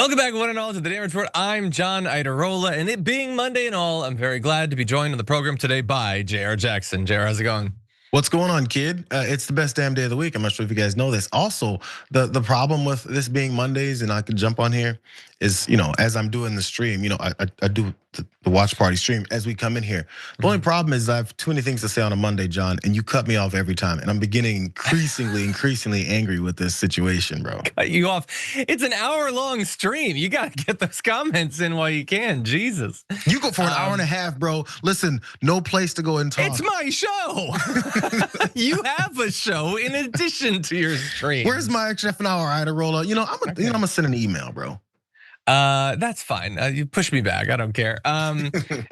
Welcome back, one and all, to the Damage Report. I'm John Iadarola, and it being Monday and all, I'm very glad to be joined on the program today by Jayar Jackson. Jayar, how's it going? What's going on, kid? It's the best damn day of the week. I'm not sure if you guys know this. Also, the problem with this being Mondays, and I could jump on here, is as I'm doing the stream, I do the watch party stream as we come in here. The only problem is I have too many things to say on a Monday, John, and you cut me off every time, and I'm beginning increasingly angry with this situation, bro. Cut you off. It's an hour-long stream. You gotta get those comments in while you can. Jesus. You go for an hour and a half, bro. Listen, no place to go and talk. It's my show. You have a show in addition to your stream. Where's my extra half an hour, Iadarola? I'm gonna send an email, bro. That's fine. You push me back. I don't care.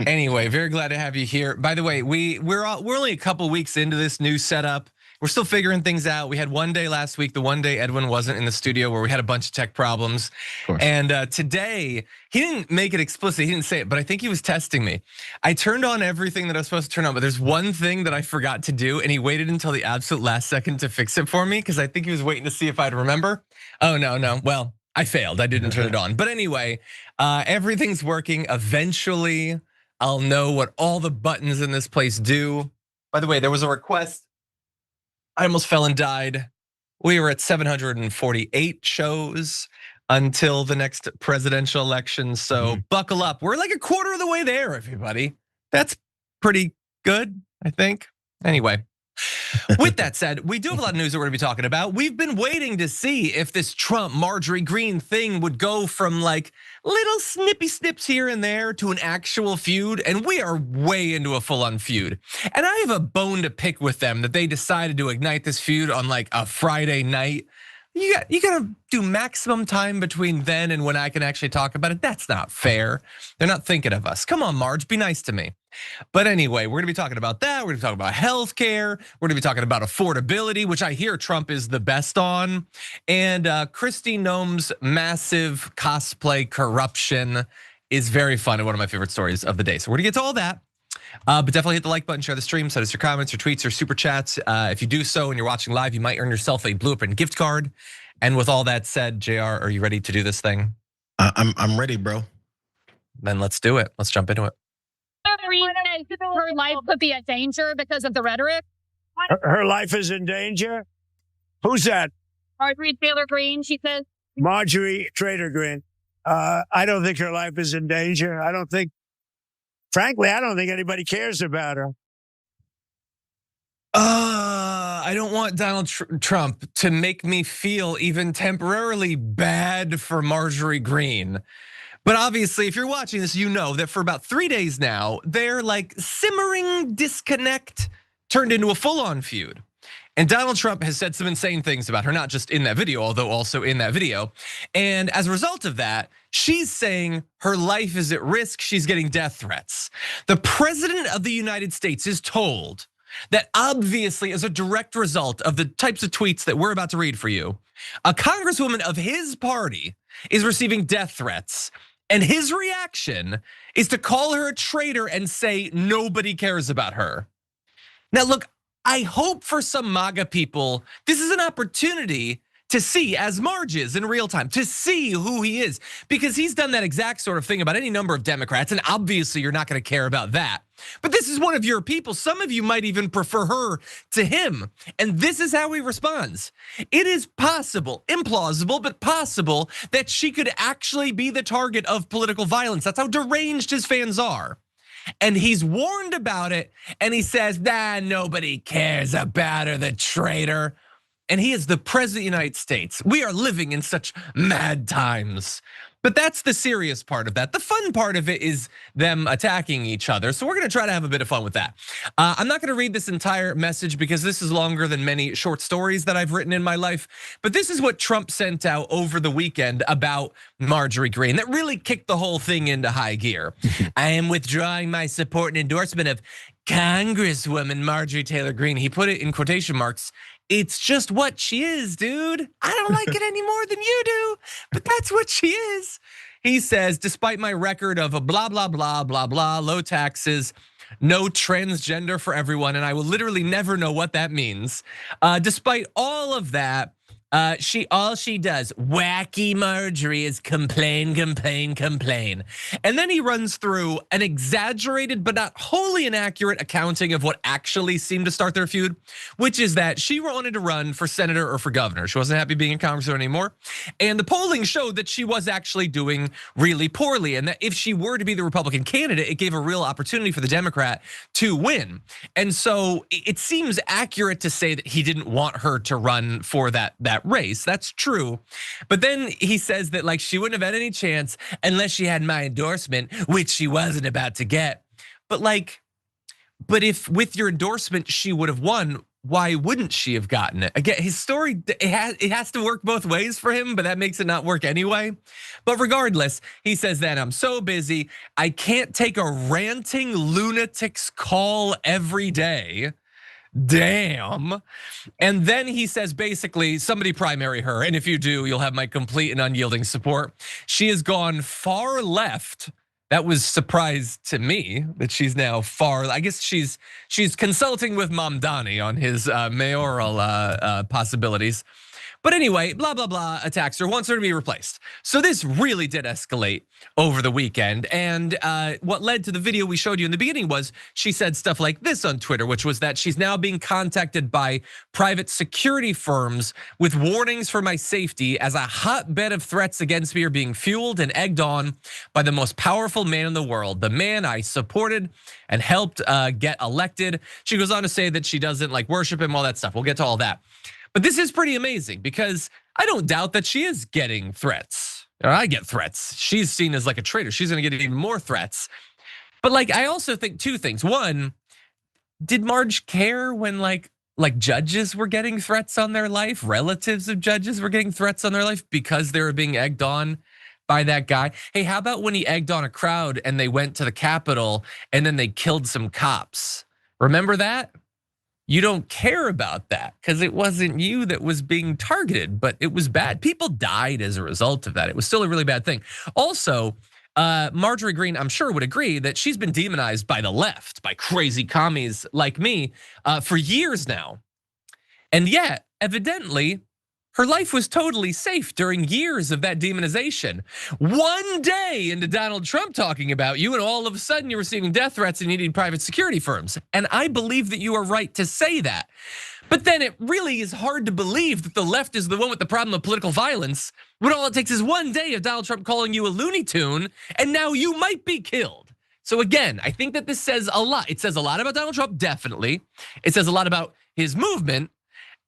Anyway, very glad to have you here. By the way, we're only a couple weeks into this new setup. We're still figuring things out. We had one day last week, the one day Edwin wasn't in the studio, where we had a bunch of tech problems. And today, he didn't make it explicit, he didn't say it, but I think he was testing me. I turned on everything that I was supposed to turn on, but there's one thing that I forgot to do, and he waited until the absolute last second to fix it for me, because I think he was waiting to see if I'd remember. Oh, no, well, I failed, I didn't turn it on. But anyway, everything's working. Eventually, I'll know what all the buttons in this place do. By the way, there was a request. I almost fell and died. We were at 748 shows until the next presidential election. So buckle up. We're like a quarter of the way there, everybody. That's pretty good, I think. Anyway, with that said, we do have a lot of news that we're gonna be talking about. We've been waiting to see if this Trump Marjorie Greene thing would go from like little snippy snips here and there to an actual feud, and we are way into a full-on feud. And I have a bone to pick with them that they decided to ignite this feud on like a Friday night. You gotta do maximum time between then and when I can actually talk about it. That's not fair. They're not thinking of us. Come on, Marge, be nice to me. But anyway, we're gonna be talking about that. We're gonna talk about healthcare. We're gonna be talking about affordability, which I hear Trump is the best on. And Kristi Noem's massive cosplay corruption is very fun and one of my favorite stories of the day. So we're gonna get to all that. But definitely hit the like button, share the stream, send us your comments, your tweets, or super chats. If you do so and you're watching live, you might earn yourself a blueprint gift card. And with all that said, JR, are you ready to do this thing? I'm ready, bro. Then let's do it. Let's jump into it. Her life could be in danger because of the rhetoric. Her life is in danger? Who's that? Marjorie Taylor Greene, she says. Marjorie Trader Greene. I don't think her life is in danger. Frankly, I don't think anybody cares about her. I don't want Donald Trump to make me feel even temporarily bad for Marjorie Greene. But obviously, if you're watching this, you know that for about 3 days now, their like simmering disconnect turned into a full-on feud. And Donald Trump has said some insane things about her, not just in that video, although also in that video. And as a result of that, she's saying her life is at risk. She's getting death threats. The president of the United States is told that obviously as a direct result of the types of tweets that we're about to read for you, a congresswoman of his party is receiving death threats. And his reaction is to call her a traitor and say nobody cares about her. Now look, I hope for some MAGA people, this is an opportunity to see, as Marge is in real time, to see who he is. Because he's done that exact sort of thing about any number of Democrats, and obviously you're not gonna care about that. But this is one of your people. Some of you might even prefer her to him. And this is how he responds. It is possible, implausible, but possible that she could actually be the target of political violence. That's how deranged his fans are. And he's warned about it, and he says, nobody cares about her, the traitor. And he is the president of the United States. We are living in such mad times. But that's the serious part of that. The fun part of it is them attacking each other. So we're gonna try to have a bit of fun with that. I'm not gonna read this entire message because this is longer than many short stories that I've written in my life. But this is what Trump sent out over the weekend about Marjorie Greene that really kicked the whole thing into high gear. I am withdrawing my support and endorsement of Congresswoman Marjorie Taylor Greene. He put it in quotation marks. It's just what she is, dude. I don't like it any more than you do, but that's what she is. He says, despite my record of a blah, blah, blah, blah, blah, low taxes, no transgender for everyone, and I will literally never know what that means. Despite all of that, All she does, wacky Marjorie, is complain, complain, complain. And then he runs through an exaggerated but not wholly inaccurate accounting of what actually seemed to start their feud, which is that she wanted to run for senator or for governor. She wasn't happy being a congressman anymore. And the polling showed that she was actually doing really poorly, and that if she were to be the Republican candidate, it gave a real opportunity for the Democrat to win. And so it seems accurate to say that he didn't want her to run for that race. That's true. But then he says that like she wouldn't have had any chance unless she had my endorsement, which she wasn't about to get. But if with your endorsement she would have won, why wouldn't she have gotten it? Again, his story, it has to work both ways for him, but that makes it not work anyway. But regardless, he says that I'm so busy, I can't take a ranting lunatic's call every day. Damn. And then he says basically, somebody primary her, and if you do, you'll have my complete and unyielding support. She has gone far left. That was surprise to me that she's now far. I guess she's consulting with Mamdani on his mayoral possibilities. But anyway, blah, blah, blah, attacks her, wants her to be replaced. So this really did escalate over the weekend. And what led to the video we showed you in the beginning was she said stuff like this on Twitter, which was that she's now being contacted by private security firms with warnings for my safety as a hotbed of threats against me are being fueled and egged on by the most powerful man in the world, the man I supported and helped get elected. She goes on to say that she doesn't like worship him, all that stuff. We'll get to all that. But this is pretty amazing because I don't doubt that she is getting threats. Or I get threats. She's seen as like a traitor. She's gonna get even more threats. But like, I also think two things. One, did Marge care when like judges were getting threats on their life? Relatives of judges were getting threats on their life because they were being egged on by that guy? Hey, how about when he egged on a crowd and they went to the Capitol and then they killed some cops? Remember that? You don't care about that because it wasn't you that was being targeted, but it was bad. People died as a result of that. It was still a really bad thing. Also, Marjorie Greene, I'm sure, would agree that she's been demonized by the left, by crazy commies like me for years now. And yet, evidently, her life was totally safe during years of that demonization. One day into Donald Trump talking about you, and all of a sudden you're receiving death threats and you need private security firms. And I believe that you are right to say that. But then it really is hard to believe that the left is the one with the problem of political violence when all it takes is one day of Donald Trump calling you a Looney Tune and now you might be killed. So again, I think that this says a lot. It says a lot about Donald Trump, definitely. It says a lot about his movement.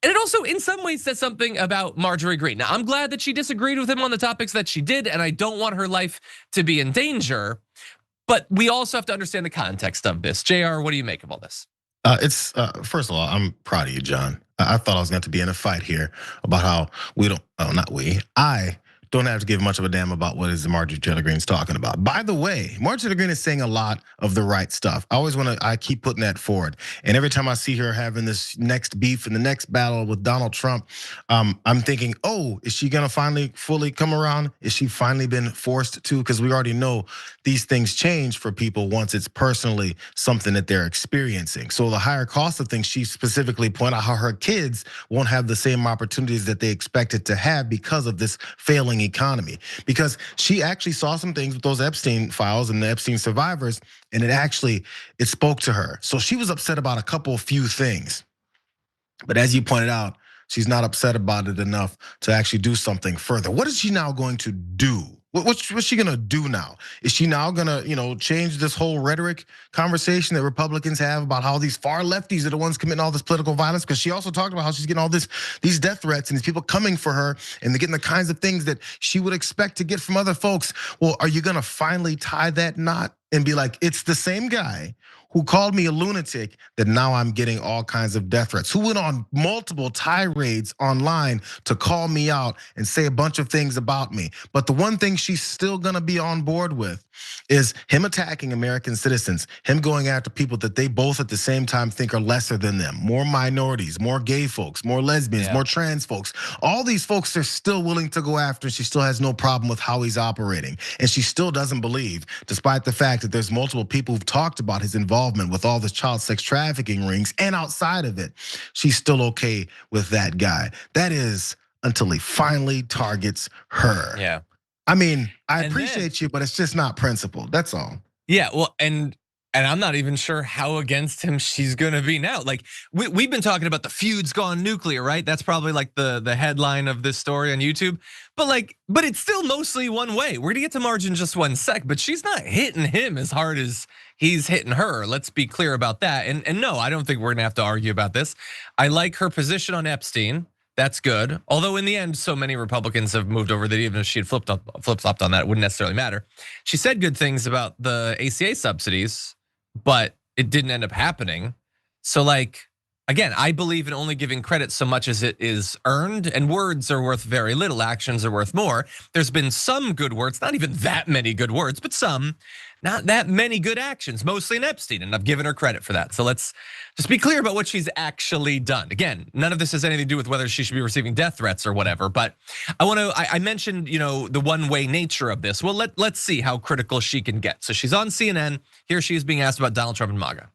And it also, in some ways, says something about Marjorie Greene. Now, I'm glad that she disagreed with him on the topics that she did, and I don't want her life to be in danger. But we also have to understand the context of this. Jayar, what do you make of all this? First of all, I'm proud of you, John. I thought I was going to be in a fight here about how I don't have to give much of a damn about what is Marjorie Taylor Greene's talking about. By the way, Marjorie Taylor Greene is saying a lot of the right stuff. I keep putting that forward. And every time I see her having this next beef and the next battle with Donald Trump, I'm thinking, oh, is she gonna finally fully come around? Is she finally been forced to? Because we already know these things change for people once it's personally something that they're experiencing. So the higher cost of things, she specifically pointed out how her kids won't have the same opportunities that they expected to have because of this failing economy, because she actually saw some things with those Epstein files and the Epstein survivors, and it spoke to her. So she was upset about a few things. But as you pointed out, she's not upset about it enough to actually do something further. What is she now going to do? What's she gonna do now? Is she now gonna, change this whole rhetoric conversation that Republicans have about how these far lefties are the ones committing all this political violence? Because she also talked about how she's getting all these death threats and these people coming for her, and they're getting the kinds of things that she would expect to get from other folks. Well, are you gonna finally tie that knot and be like, it's the same guy who called me a lunatic that now I'm getting all kinds of death threats, who went on multiple tirades online to call me out and say a bunch of things about me. But the one thing she's still gonna be on board with is him attacking American citizens, him going after people that they both at the same time think are lesser than them, more minorities, more gay folks, more lesbians, more trans folks. All these folks are still willing to go after, and she still has no problem with how he's operating. And she still doesn't believe, despite the fact that there's multiple people who've talked about his involvement with all this child sex trafficking rings and outside of it, she's still okay with that guy. That is until he finally targets her. Yeah. I mean, I And appreciate you, but it's just not principled. That's all. Yeah, well, and I'm not even sure how against him she's gonna be now. Like we've been talking about the feud's gone nuclear, right? That's probably like the headline of this story on YouTube. But it's still mostly one way. We're gonna get to Marge in just one sec, but she's not hitting him as hard as he's hitting her. Let's be clear about that. And no, I don't think we're gonna have to argue about this. I like her position on Epstein. That's good. Although in the end, so many Republicans have moved over that even if she had flip-flopped on that, it wouldn't necessarily matter. She said good things about the ACA subsidies, but it didn't end up happening. So like, again, I believe in only giving credit so much as it is earned, and words are worth very little, actions are worth more. There's been some good words, not even that many good words, but some, not that many good actions, mostly in Epstein, and I've given her credit for that. So let's just be clear about what she's actually done. Again, none of this has anything to do with whether she should be receiving death threats or whatever, but I mentioned, the one-way nature of this. Well, let's see how critical she can get. So she's on CNN, here she is being asked about Donald Trump and MAGA.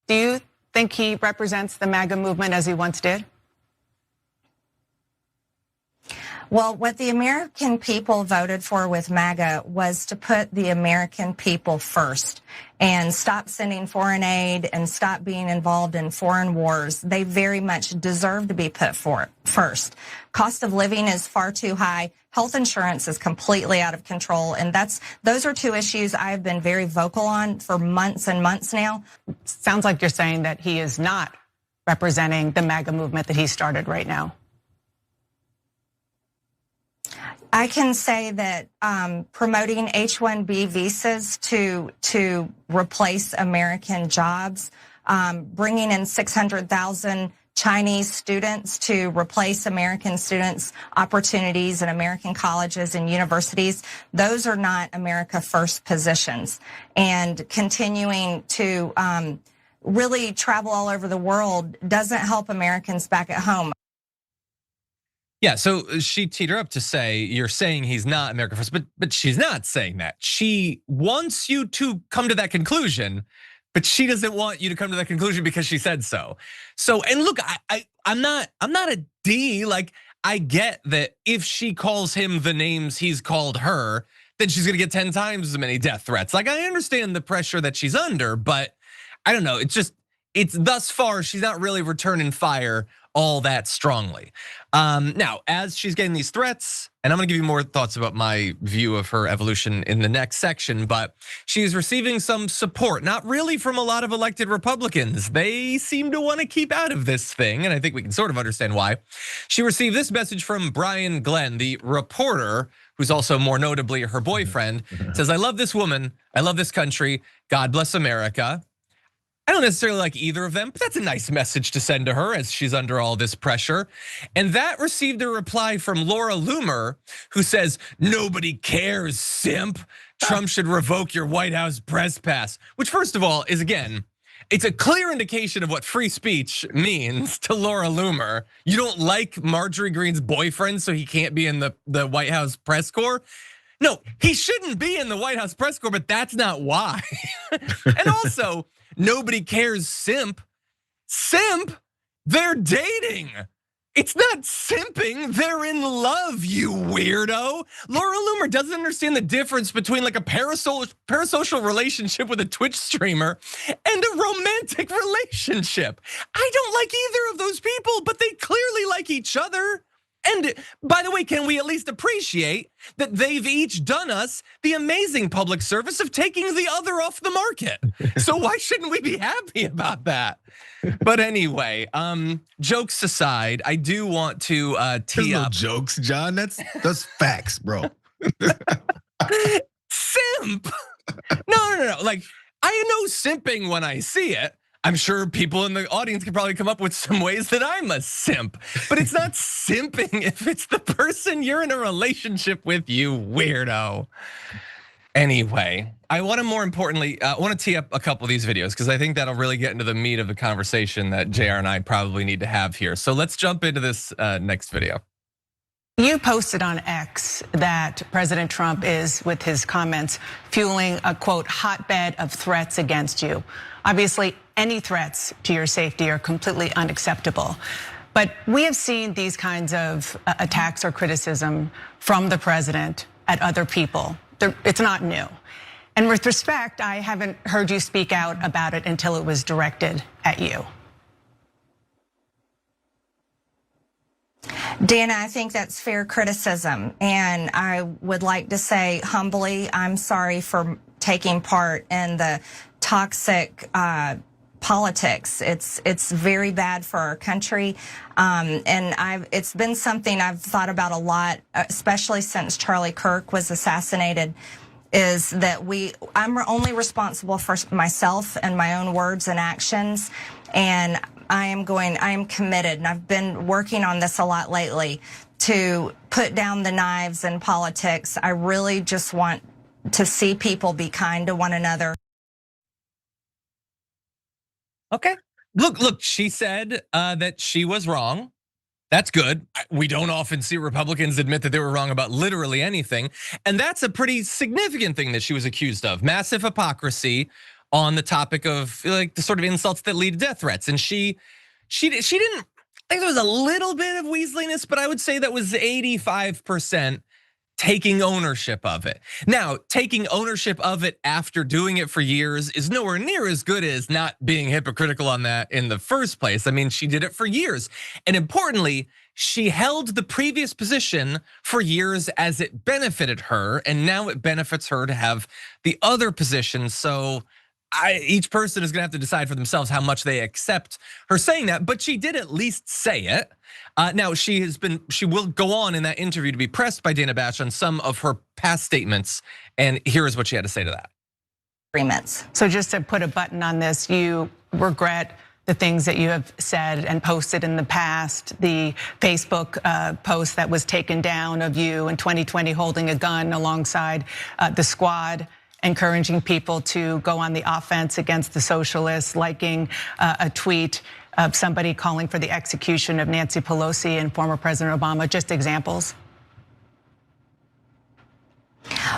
Do you think he represents the MAGA movement as he once did? Well, what the American people voted for with MAGA was to put the American people first and stop sending foreign aid and stop being involved in foreign wars. They very much deserve to be put first. Cost of living is far too high. Health insurance is completely out of control. And those are two issues I've been very vocal on for months and months now. Sounds like you're saying that he is not representing the MAGA movement that he started right now. I can say that promoting H-1B visas to replace American jobs, bringing in 600,000 Chinese students to replace American students' opportunities in American colleges and universities, those are not America First positions. And continuing to really travel all over the world doesn't help Americans back at home. Yeah, so she teed her up to say, you're saying he's not America First, but she's not saying that. She wants you to come to that conclusion, but she doesn't want you to come to that conclusion because she said so. So, and look, I'm not a D. Like, I get that if she calls him the names he's called her, then she's gonna get 10 times as many death threats. Like, I understand the pressure that she's under, but I don't know, it's thus far, she's not really returning fire all that strongly. Now, as she's getting these threats, and I'm gonna give you more thoughts about my view of her evolution in the next section, but she's receiving some support, not really from a lot of elected Republicans. They seem to wanna keep out of this thing, and I think we can sort of understand why. She received this message from Brian Glenn, the reporter, who's also more notably her boyfriend, says, I love this woman, I love this country, God bless America. I don't necessarily like either of them, but that's a nice message to send to her as she's under all this pressure. And that received a reply from Laura Loomer, who says, nobody cares, simp. Trump should revoke your White House press pass, which first of all is, again, it's a clear indication of what free speech means to Laura Loomer. You don't like Marjorie Greene's boyfriend, so he can't be in the White House press corps? No, he shouldn't be in the White House press corps, but that's not why. And also, nobody cares, simp. Simp, they're dating. It's not simping, they're in love, you weirdo. Laura Loomer doesn't understand the difference between like a parasocial relationship with a Twitch streamer and a romantic relationship. I don't like either of those people, but they clearly like each other. And by the way, can we at least appreciate that they've each done us the amazing public service of taking the other off the market? So why shouldn't we be happy about that? But anyway, jokes aside, I do want to tee up. No jokes, John. That's facts, bro. Simp? No. Like, I know simping when I see it. I'm sure people in the audience could probably come up with some ways that I'm a simp, but it's not simping if it's the person you're in a relationship with, you weirdo. Anyway, I want to more importantly, I want to tee up a couple of these videos because I think that'll really get into the meat of the conversation that Jayar and I probably need to have here. So let's jump into this next video. You posted on X that President Trump is, with his comments, fueling a quote, hotbed of threats against you. Obviously, any threats to your safety are completely unacceptable. But we have seen these kinds of attacks or criticism from the president at other people. It's not new. And with respect, I haven't heard you speak out about it until it was directed at you. Dana, I think that's fair criticism. And I would like to say humbly, I'm sorry for taking part in the toxic politics. It's very bad for our country. And it's been something I've thought about a lot, especially since Charlie Kirk was assassinated, is that I'm only responsible for myself and my own words and actions. And I am committed, and I've been working on this a lot lately, to put down the knives in politics. I really just want to see people be kind to one another. Okay. Look, she said that she was wrong. That's good. We don't often see Republicans admit that they were wrong about literally anything. And that's a pretty significant thing that she was accused of. Massive hypocrisy on the topic of like the sort of insults that lead to death threats. And she didn't, I think there was a little bit of weaseliness, but I would say that was 85% taking ownership of it. Now, taking ownership of it after doing it for years is nowhere near as good as not being hypocritical on that in the first place. I mean, she did it for years. And importantly, she held the previous position for years as it benefited her, and now it benefits her to have the other position. So each person is gonna have to decide for themselves how much they accept her saying that, but she did at least say it. Now she will go on in that interview to be pressed by Dana Bash on some of her past statements, and here is what she had to say to that. Agreements. So just to put a button on this, you regret the things that you have said and posted in the past, the Facebook post that was taken down of you in 2020 holding a gun alongside the squad, encouraging people to go on the offense against the socialists, liking a tweet of somebody calling for the execution of Nancy Pelosi and former President Obama, just examples?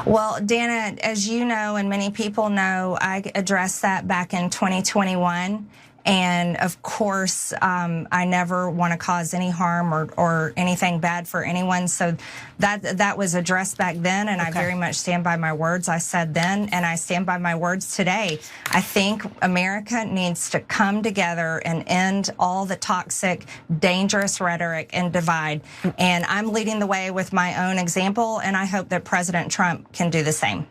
Well, Dana, as you know, and many people know, I addressed that back in 2021. And of course, I never want to cause any harm or anything bad for anyone. So that was addressed back then, and I very much stand by my words I said then, and I stand by my words today. I think America needs to come together and end all the toxic, dangerous rhetoric and divide. And I'm leading the way with my own example, and I hope that President Trump can do the same.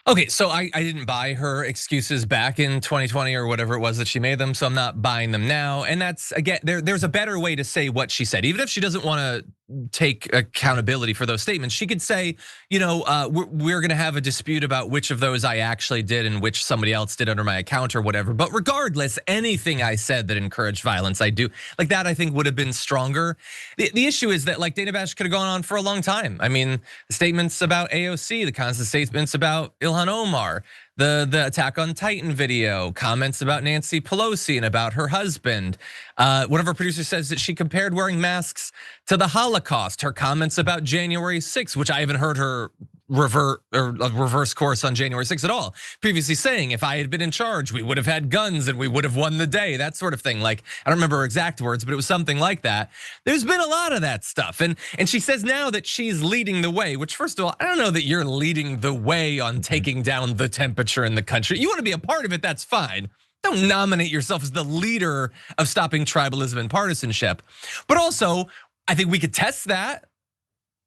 Okay, so I didn't buy her excuses back in 2020 or whatever it was that she made them, so I'm not buying them now. And that's, again, there's a better way to say what she said. Even if she doesn't want to take accountability for those statements, she could say, we're gonna have a dispute about which of those I actually did and which somebody else did under my account or whatever. But regardless, anything I said that encouraged violence, I do. Like that, I think would have been stronger. The issue is that like Dana Bash could have gone on for a long time. I mean, the statements about AOC, the constant statements about Ilhan Omar, the attack on Titan video, comments about Nancy Pelosi and about her husband. One of our producers says that she compared wearing masks to the Holocaust. Her comments about January 6th, which I haven't heard her reverse course on January 6th at all. Previously saying, if I had been in charge, we would have had guns and we would have won the day, that sort of thing. Like, I don't remember her exact words, but it was something like that. There's been a lot of that stuff. And she says now that she's leading the way, which first of all, I don't know that you're leading the way on taking down the temperature in the country. You want to be a part of it, that's fine. Don't nominate yourself as the leader of stopping tribalism and partisanship. But also, I think we could test that.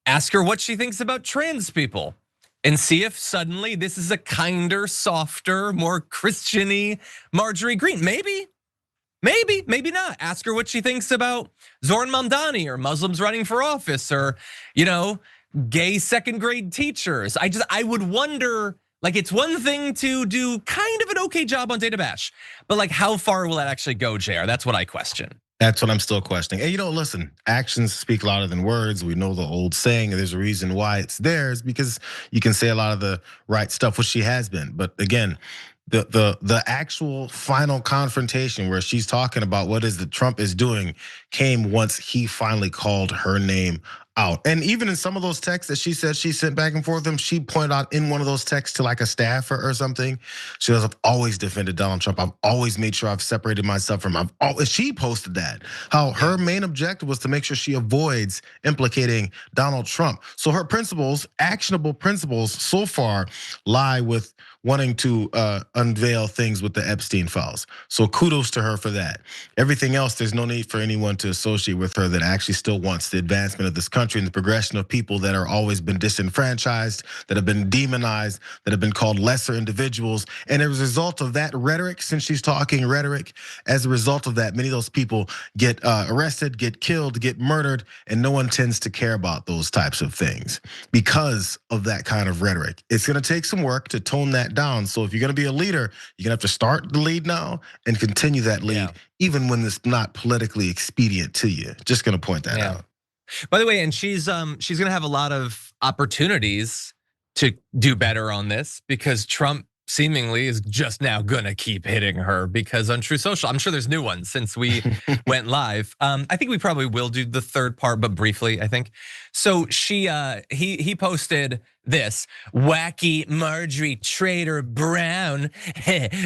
Ask her what she thinks about trans people and see if suddenly this is a kinder, softer, more Christian-y Marjorie Greene. Maybe not. Ask her what she thinks about Zoran Mamdani or Muslims running for office or, gay second grade teachers. I would wonder, like, it's one thing to do kind of an okay job on Dana Bash, but like how far will that actually go, Jayar? That's what I question. That's what I'm still questioning. And listen, actions speak louder than words. We know the old saying, and there's a reason why it's theirs, because you can say a lot of the right stuff, which she has been. But again, the actual final confrontation where she's talking about what is that Trump is doing came once he finally called her name out. And even in some of those texts that she said she sent back and forth with him, she pointed out in one of those texts to like a staffer or something, she goes, I've always defended Donald Trump. I've always made sure I've separated myself from him. She posted that, how her main objective was to make sure she avoids implicating Donald Trump. So her principles, actionable principles so far, lie with wanting to unveil things with the Epstein files. So kudos to her for that. Everything else, there's no need for anyone to associate with her that actually still wants the advancement of this country and the progression of people that are always been disenfranchised, that have been demonized, that have been called lesser individuals. And as a result of that rhetoric, since she's talking rhetoric, as a result of that, many of those people get arrested, get killed, get murdered, and no one tends to care about those types of things because of that kind of rhetoric. It's gonna take some work to tone that down. So if you're gonna be a leader, you're gonna have to start the lead now and continue that lead, even when it's not politically expedient to you. Just gonna point that out. By the way, and she's gonna have a lot of opportunities to do better on this because Trump seemingly is just now gonna keep hitting her because on True Social, I'm sure there's new ones since we went live. I think we probably will do the third part, but briefly, I think. So he posted this, wacky Marjorie traitor Brown.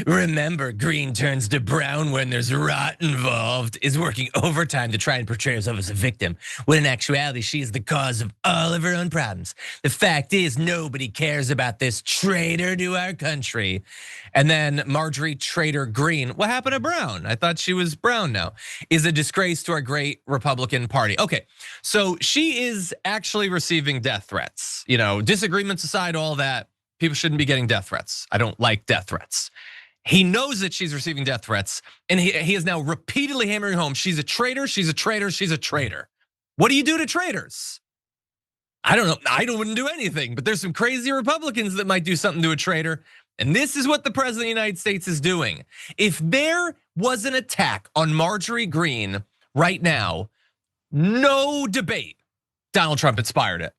Remember, green turns to brown when there's rot involved, is working overtime to try and portray herself as a victim, when in actuality, she is the cause of all of her own problems. The fact is, nobody cares about this traitor to our country. And then Marjorie traitor Greene, what happened to Brown? I thought she was brown now. Is a disgrace to our great Republican Party. Okay, so she is actually receiving death threats. Disagreements aside, all that, people shouldn't be getting death threats. I don't like death threats. He knows that she's receiving death threats, and he is now repeatedly hammering home, she's a traitor, she's a traitor, she's a traitor. What do you do to traitors? I don't know, I wouldn't do anything, but there's some crazy Republicans that might do something to a traitor. And this is what the president of the United States is doing. If there was an attack on Marjorie Greene right now, no debate, Donald Trump inspired it.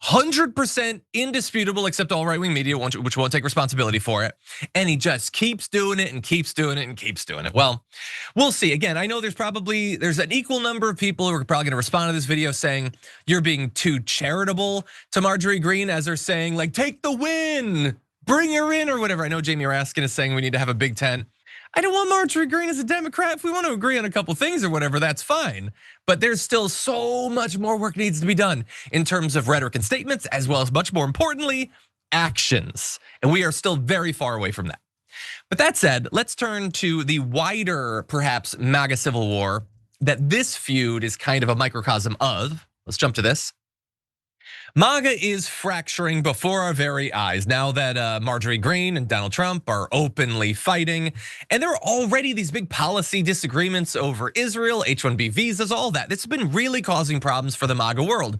100% indisputable, except all right-wing media, which won't take responsibility for it. And he just keeps doing it and keeps doing it and keeps doing it. Well, we'll see. Again, I know there's an equal number of people who are probably gonna respond to this video saying you're being too charitable to Marjorie Greene, as they're saying, like, take the win, bring her in or whatever. I know Jamie Raskin is saying we need to have a big tent. I don't want Marjorie Greene as a Democrat. If we want to agree on a couple things or whatever, that's fine. But there's still so much more work needs to be done in terms of rhetoric and statements, as well as much more importantly, actions. And we are still very far away from that. But that said, let's turn to the wider, perhaps, MAGA civil war that this feud is kind of a microcosm of. Let's jump to this. MAGA is fracturing before our very eyes now that Marjorie Greene and Donald Trump are openly fighting. And there are already these big policy disagreements over Israel, H-1B visas, all that. It's been really causing problems for the MAGA world.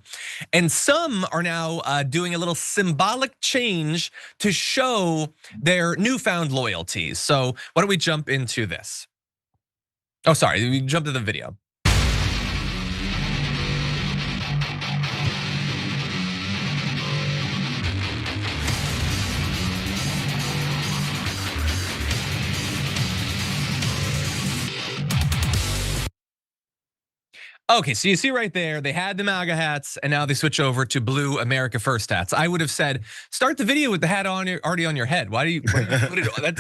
And some are now doing a little symbolic change to show their newfound loyalties. So why don't we jump into this? Oh, sorry, we jumped to the video. Okay, so you see right there, they had the MAGA hats and now they switch over to blue America First hats. I would have said, start the video with the hat already on your head. Why do you put it on? That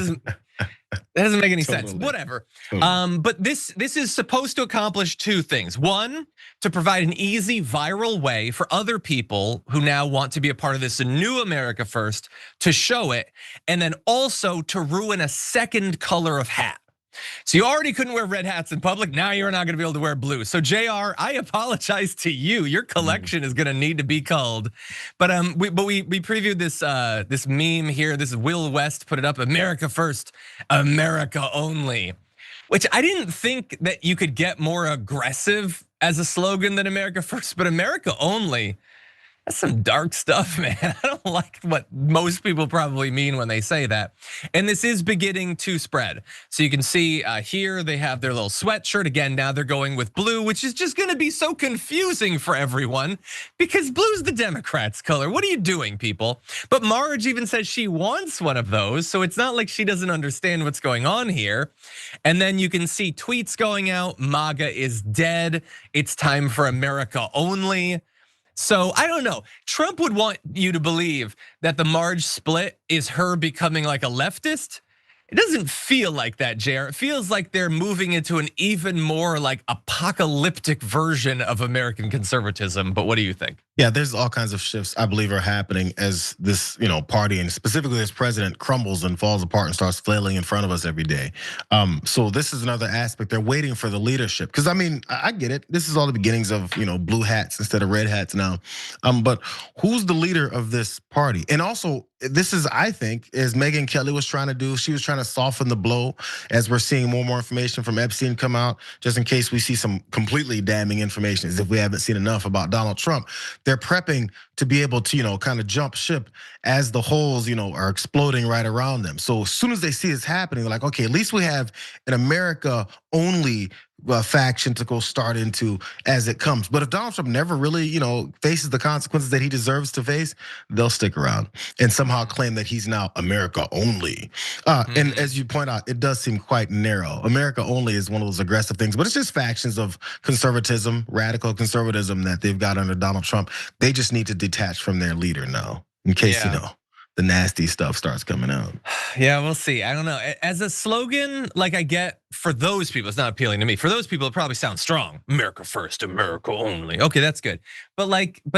doesn't make any sense. Whatever. But this is supposed to accomplish two things. One, to provide an easy viral way for other people who now want to be a part of this new America First to show it, and then also to ruin a second color of hat. So you already couldn't wear red hats in public. Now you're not gonna be able to wear blue. So JR, I apologize to you. Your collection is gonna need to be culled. But we previewed this meme here. This is Will West put it up. America First, America Only. Which I didn't think that you could get more aggressive as a slogan than America First, but America Only. That's some dark stuff, man. I don't like what most people probably mean when they say that. And this is beginning to spread. So you can see here they have their little sweatshirt. Again, now they're going with blue, which is just gonna be so confusing for everyone because blue's the Democrats' color. What are you doing, people? But Marge even says she wants one of those. So it's not like she doesn't understand what's going on here. And then you can see tweets going out. MAGA is dead. It's time for America only. So I don't know. Trump would want you to believe that the Marge split is her becoming like a leftist. It doesn't feel like that, Jayar. It feels like they're moving into an even more like apocalyptic version of American conservatism. But what do you think? Yeah, there's all kinds of shifts I believe are happening as this, party and specifically this president crumbles and falls apart and starts flailing in front of us every day. So this is another aspect. They're waiting for the leadership. Because I mean, I get it. This is all the beginnings of blue hats instead of red hats now. But who's the leader of this party? And also, this is, I think, as Megyn Kelly was trying to do. She was trying to soften the blow as we're seeing more and more information from Epstein come out, just in case we see some completely damning information, as if we haven't seen enough about Donald Trump. They're prepping to be able to, kind of jump ship as the holes, are exploding right around them. So as soon as they see it's happening, they're like, okay, at least we have an America only faction to go start into as it comes. But if Donald Trump never really, faces the consequences that he deserves to face, they'll stick around and somehow claim that he's now America only. And as you point out, it does seem quite narrow. America only is one of those aggressive things, but it's just factions of conservatism, radical conservatism that they've got under Donald Trump. They just need to detach from their leader now, in case, the nasty stuff starts coming out. Yeah, we'll see. I don't know. As a slogan, like I get for those people, it's not appealing to me. For those people, it probably sounds strong. America first, America only. Okay, that's good. But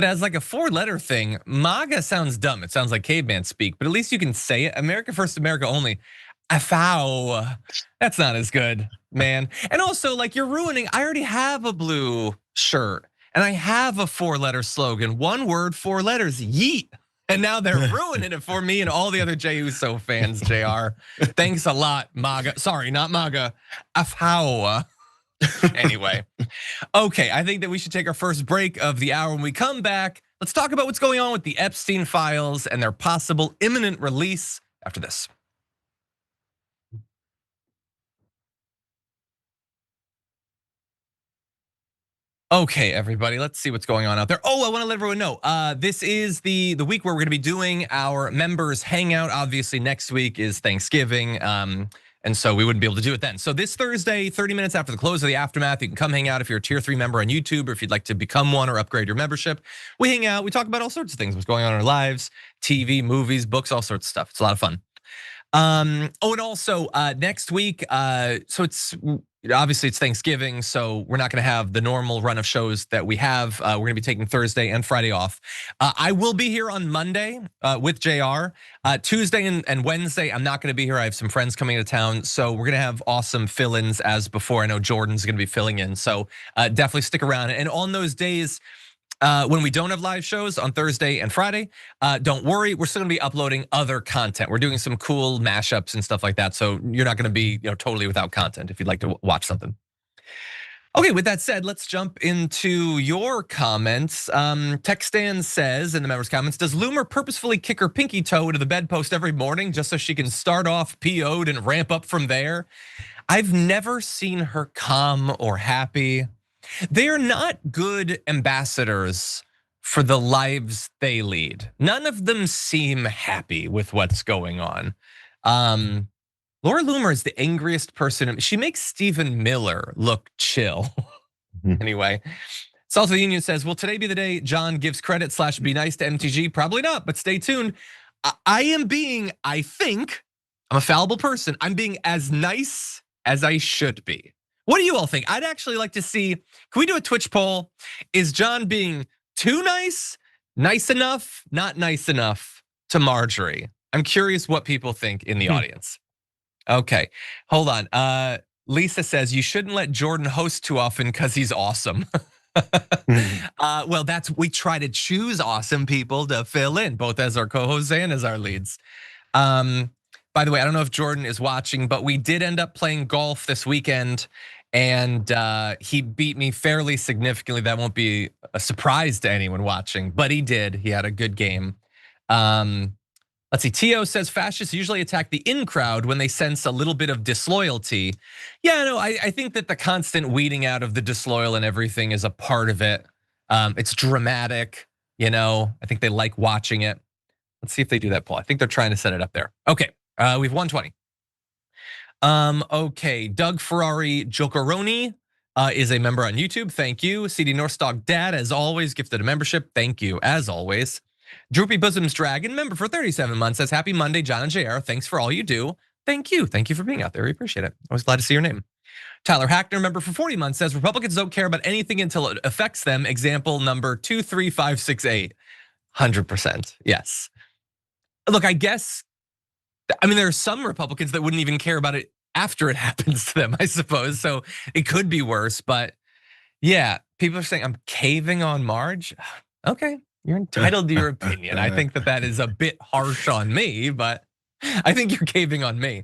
as like a 4-letter thing, MAGA sounds dumb. It sounds like caveman speak, but at least you can say it. America first, America only. Afow. That's not as good, man. And also, like, you're ruining, I already have a blue shirt and I have a 4-letter slogan. 1 word, 4 letters, yeet. And now they're ruining it for me and all the other Jey Uso fans, Jayar. Thanks a lot, MAGA. Sorry, not MAGA. Afow. Anyway, okay, I think that we should take our first break of the hour. When we come back, let's talk about what's going on with the Epstein files and their possible imminent release after this. Okay, everybody, let's see what's going on out there. Oh, I want to let everyone know, this is the week where we're gonna be doing our members hangout. Obviously, next week is Thanksgiving, and so we wouldn't be able to do it then. So this Thursday, 30 minutes after the close of the Aftermath, you can come hang out if you're a tier 3 member on YouTube, or if you'd like to become one or upgrade your membership. We hang out, we talk about all sorts of things, what's going on in our lives, TV, movies, books, all sorts of stuff. It's a lot of fun. And also next week, so it's obviously it's Thanksgiving, so we're not gonna have the normal run of shows that we have. We're gonna be taking Thursday and Friday off. I will be here on Monday with Jayar. Tuesday and Wednesday, I'm not gonna be here. I have some friends coming into town, so we're gonna have awesome fill-ins as before. I know Jordan's gonna be filling in, so definitely stick around. And on those days, when we don't have live shows on Thursday and Friday, don't worry, we're still gonna be uploading other content. We're doing some cool mashups and stuff like that, so you're not gonna be totally without content if you'd like to watch something. Okay, with that said, let's jump into your comments. TechStan says in the members' comments, does Loomer purposefully kick her pinky toe into the bedpost every morning just so she can start off PO'd and ramp up from there? I've never seen her calm or happy. They are not good ambassadors for the lives they lead. None of them seem happy with what's going on. Laura Loomer is the angriest person. She makes Stephen Miller look chill. Anyway, Salt of the Union says, will today be the day John gives credit / be nice to MTG? Probably not, but stay tuned. I think, I'm a fallible person. I'm being as nice as I should be. What do you all think? I'd actually like to see, can we do a Twitch poll? Is John being too nice, nice enough, not nice enough to Marjorie? I'm curious what people think in the audience. Okay, hold on. Lisa says, you shouldn't let Jordan host too often because he's awesome. Well, we try to choose awesome people to fill in, both as our co-hosts and as our leads. By the way, I don't know if Jordan is watching, but we did end up playing golf this weekend. and he beat me fairly significantly. That won't be a surprise to anyone watching, but he did. He had a good game. Let's see, Tio says fascists usually attack the in crowd when they sense a little bit of disloyalty. Yeah, no, I think that the constant weeding out of the disloyal and everything is a part of it. It's dramatic, I think they like watching it. Let's see if they do that poll. I think they're trying to set it up there. Okay, we have 120. Okay, Doug Ferrari Jokeroni is a member on YouTube. Thank you. CD Northstock Dad, as always, gifted a membership. Thank you, as always. Droopy Bosoms Dragon, member for 37 months, says happy Monday, John and Jayar. Thanks for all you do. Thank you for being out there. We appreciate it. Always glad to see your name. Tyler Hackner, member for 40 months, says Republicans don't care about anything until it affects them. Example number 23568. 100%. Yes. Look, I guess, there are some Republicans that wouldn't even care about it after it happens to them, I suppose. So it could be worse, but yeah, people are saying I'm caving on Marge. Okay. You're entitled to your opinion. I think that is a bit harsh on me, but I think you're caving on me.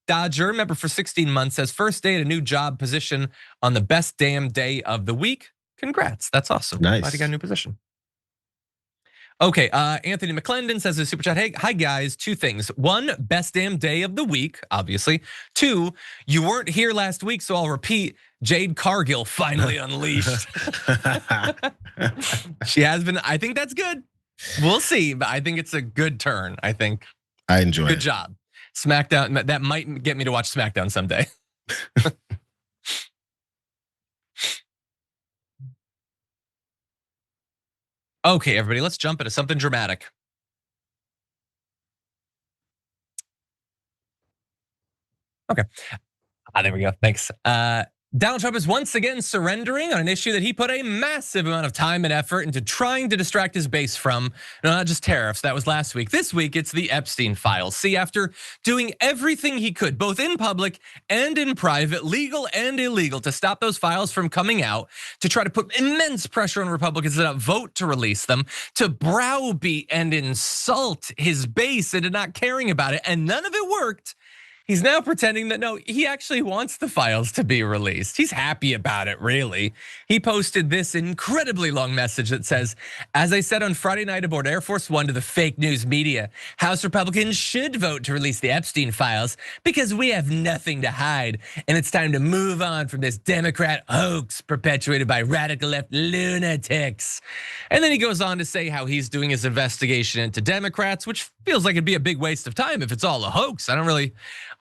Dodger, member for 16 months, says first day at a new job position on the best damn day of the week. Congrats, that's awesome. Nice. Glad you got a new position. Okay, Anthony McClendon says in the super chat, hey, hi guys, two things. One, best damn day of the week, obviously. Two, you weren't here last week, so I'll repeat, Jade Cargill finally unleashed. She has been, I think that's good. We'll see, but I think it's a good turn, I think. I enjoy it. Good job. SmackDown, that might get me to watch SmackDown someday. Okay, everybody, let's jump into something dramatic. Okay, there we go, thanks. Donald Trump is once again surrendering on an issue that he put a massive amount of time and effort into trying to distract his base from. No, not just tariffs, that was last week. This week, it's the Epstein files. See, after doing everything he could, both in public and in private, legal and illegal, to stop those files from coming out, to try to put immense pressure on Republicans that vote to release them, to browbeat and insult his base into not caring about it, and none of it worked. He's now pretending that no, he actually wants the files to be released. He's happy about it, really. He posted this incredibly long message that says, as I said on Friday night aboard Air Force One to the fake news media, House Republicans should vote to release the Epstein files because we have nothing to hide. And it's time to move on from this Democrat hoax perpetuated by radical left lunatics. And then he goes on to say how he's doing his investigation into Democrats, which feels like it'd be a big waste of time if it's all a hoax. I don't really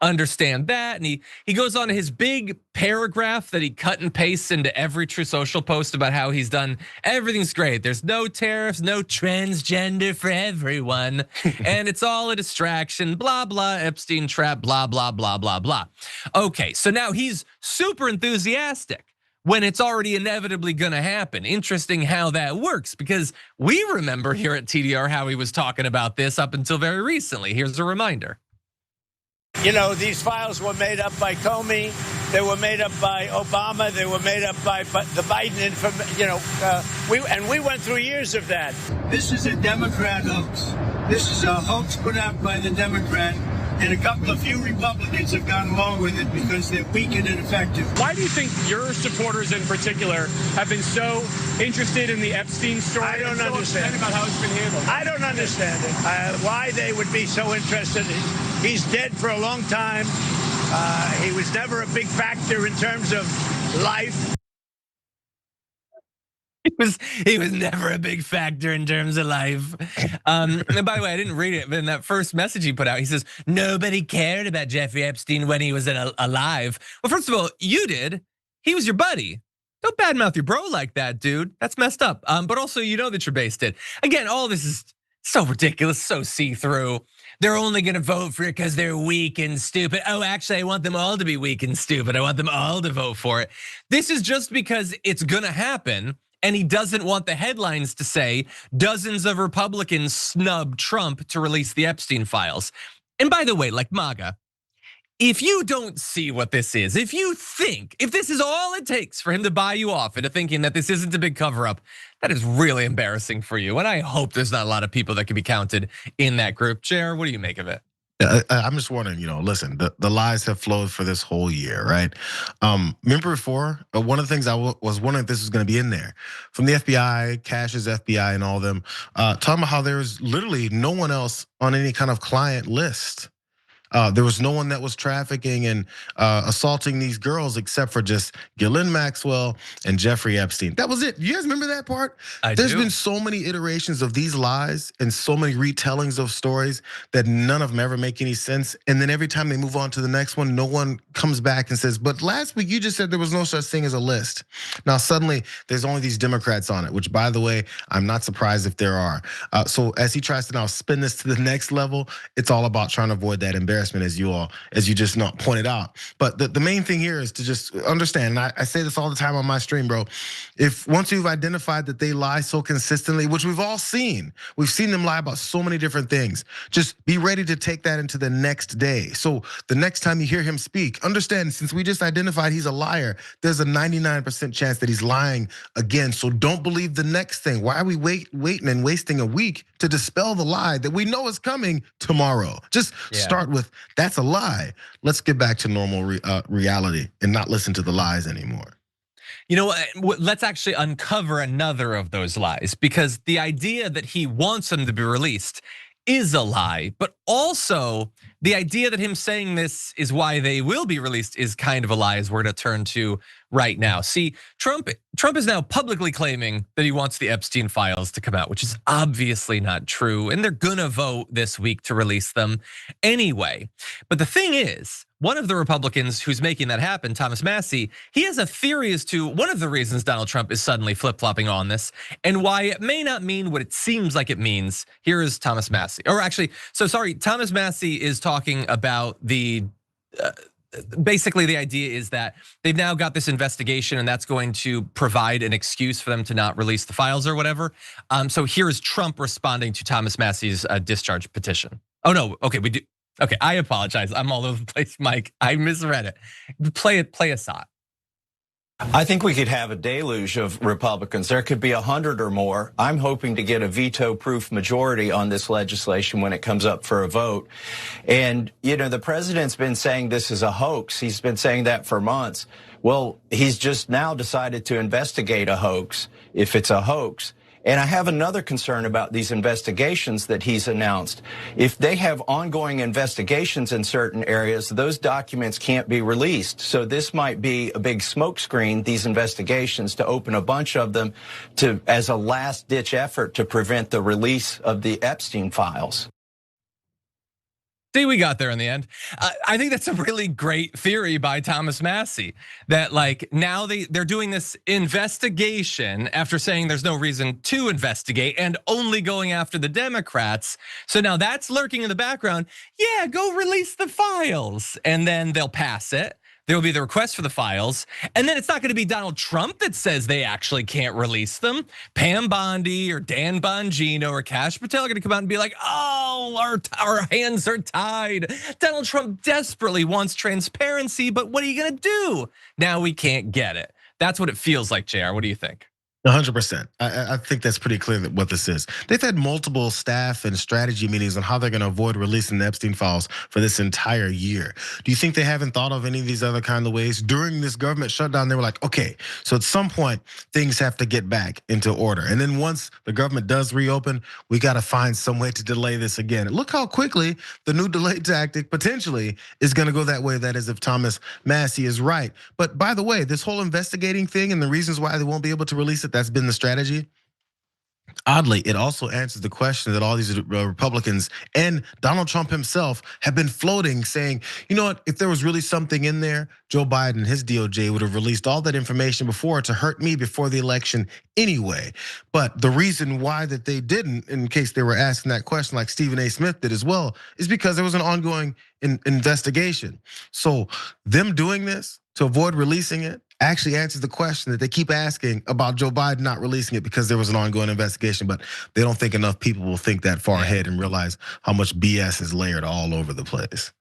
understand that. And he goes on to his big paragraph that he cut and pastes into every True Social post about how he's done everything's great. There's no tariffs, no transgender for everyone. And it's all a distraction, blah, blah, Epstein trap, blah, blah, blah, blah, blah. Okay, so now he's super enthusiastic when it's already inevitably gonna happen. Interesting how that works, because we remember here at TDR how he was talking about this up until very recently. Here's a reminder. These files were made up by Comey, they were made up by Obama, they were made up by the Biden we went through years of that. This is a Democrat hoax. This is a hoax put out by the Democrat, and a few Republicans have gone along with it because they're weak and ineffective. Why do you think your supporters in particular have been so interested in the Epstein story? I don't understand about how it's been handled. I don't understand it. Why they would be so interested. He's dead for a long time. He was never a big factor in terms of life. He was never a big factor in terms of life. And by the way, I didn't read it, but in that first message he put out, he says, nobody cared about Jeffrey Epstein when he was alive. Well, first of all, you did. He was your buddy. Don't badmouth your bro like that, dude. That's messed up. But also, you know that your base did. Again, all this is so ridiculous, so see-through. They're only gonna vote for it because they're weak and stupid. Oh, actually, I want them all to be weak and stupid. I want them all to vote for it. This is just because it's gonna happen. And he doesn't want the headlines to say dozens of Republicans snubbed Trump to release the Epstein files. And by the way, like MAGA, if you don't see what this is, if this is all it takes for him to buy you off into thinking that this isn't a big cover up, that is really embarrassing for you. And I hope there's not a lot of people that can be counted in that group. Jayar, what do you make of it? I'm just wondering, listen, the lies have flowed for this whole year, right? Remember before, one of the things I was wondering if this was gonna be in there. From the FBI, Cash's FBI and all of them, talking about how there was literally no one else on any kind of client list. There was no one that was trafficking and assaulting these girls except for just Ghislaine Maxwell and Jeffrey Epstein. That was it. You guys remember that part? There's been so many iterations of these lies and so many retellings of stories that none of them ever make any sense. And then every time they move on to the next one, no one comes back and says, but last week you just said there was no such thing as a list. Now suddenly there's only these Democrats on it, which by the way, I'm not surprised if there are. So as he tries to now spin this to the next level, it's all about trying to avoid that embarrassment as you just not pointed out. But the main thing here is to just understand, and I say this all the time on my stream, bro. If once you've identified that they lie so consistently, which we've all seen, we've seen them lie about so many different things, just be ready to take that into the next day. So the next time you hear him speak, understand, since we just identified he's a liar, there's a 99% chance that he's lying again. So don't believe the next thing. Why are we waiting and wasting a week to dispel the lie that we know is coming tomorrow? Just start with, that's a lie. Let's get back to normal reality and not listen to the lies anymore. You know what? Let's actually uncover another of those lies, because the idea that he wants them to be released is a lie, but also the idea that him saying this is why they will be released is kind of a lie, as we're gonna turn to right now. See, Trump is now publicly claiming that he wants the Epstein files to come out, which is obviously not true, and they're gonna vote this week to release them anyway. But the thing is, one of the Republicans who's making that happen, Thomas Massie, he has a theory as to one of the reasons Donald Trump is suddenly flip-flopping on this and why it may not mean what it seems like it means. Here is Thomas Massie, or actually, so sorry, Thomas Massie is talking about the, basically the idea is that they've now got this investigation and that's going to provide an excuse for them to not release the files or whatever. So here is Trump responding to Thomas Massie's discharge petition. Oh no, okay, we do. Okay, I apologize. I'm all over the place, Mike. I misread it. Play a shot. I think we could have a deluge of Republicans. There could be 100 or more. I'm hoping to get a veto-proof majority on this legislation when it comes up for a vote. And, the president's been saying this is a hoax. He's been saying that for months. Well, he's just now decided to investigate a hoax, if it's a hoax. And I have another concern about these investigations that he's announced. If they have ongoing investigations in certain areas, those documents can't be released. So this might be a big smokescreen, these investigations, to open a bunch of them as a last-ditch effort to prevent the release of the Epstein files. See, we got there in the end. I think that's a really great theory by Thomas Massie, that now they're doing this investigation after saying there's no reason to investigate and only going after the Democrats. So now that's lurking in the background. Yeah, go release the files, and then they'll pass it. There will be the request for the files, and then it's not going to be Donald Trump that says they actually can't release them. Pam Bondi or Dan Bongino or Kash Patel are going to come out and be like, oh, our hands are tied. Donald Trump desperately wants transparency, but what are you going to do? Now we can't get it. That's what it feels like, Jayar. What do you think? 100%. I think that's pretty clear that what this is. They've had multiple staff and strategy meetings on how they're gonna avoid releasing the Epstein files for this entire year. Do you think they haven't thought of any of these other kind of ways? During this government shutdown, they were like, okay, so at some point, things have to get back into order. And then once the government does reopen, we gotta find some way to delay this again. Look how quickly the new delay tactic potentially is gonna go that way. That is if Thomas Massie is right. But by the way, this whole investigating thing and the reasons why they won't be able to release it, that's been the strategy. Oddly, it also answers the question that all these Republicans and Donald Trump himself have been floating, saying, you know what, if there was really something in there, Joe Biden, his DOJ would have released all that information before to hurt me before the election anyway. But the reason why that they didn't, in case they were asking that question like Stephen A. Smith did as well, is because there was an ongoing investigation. So them doing this to avoid releasing it actually answers the question that they keep asking about Joe Biden not releasing it because there was an ongoing investigation, but they don't think enough people will think that far ahead and realize how much BS is layered all over the place.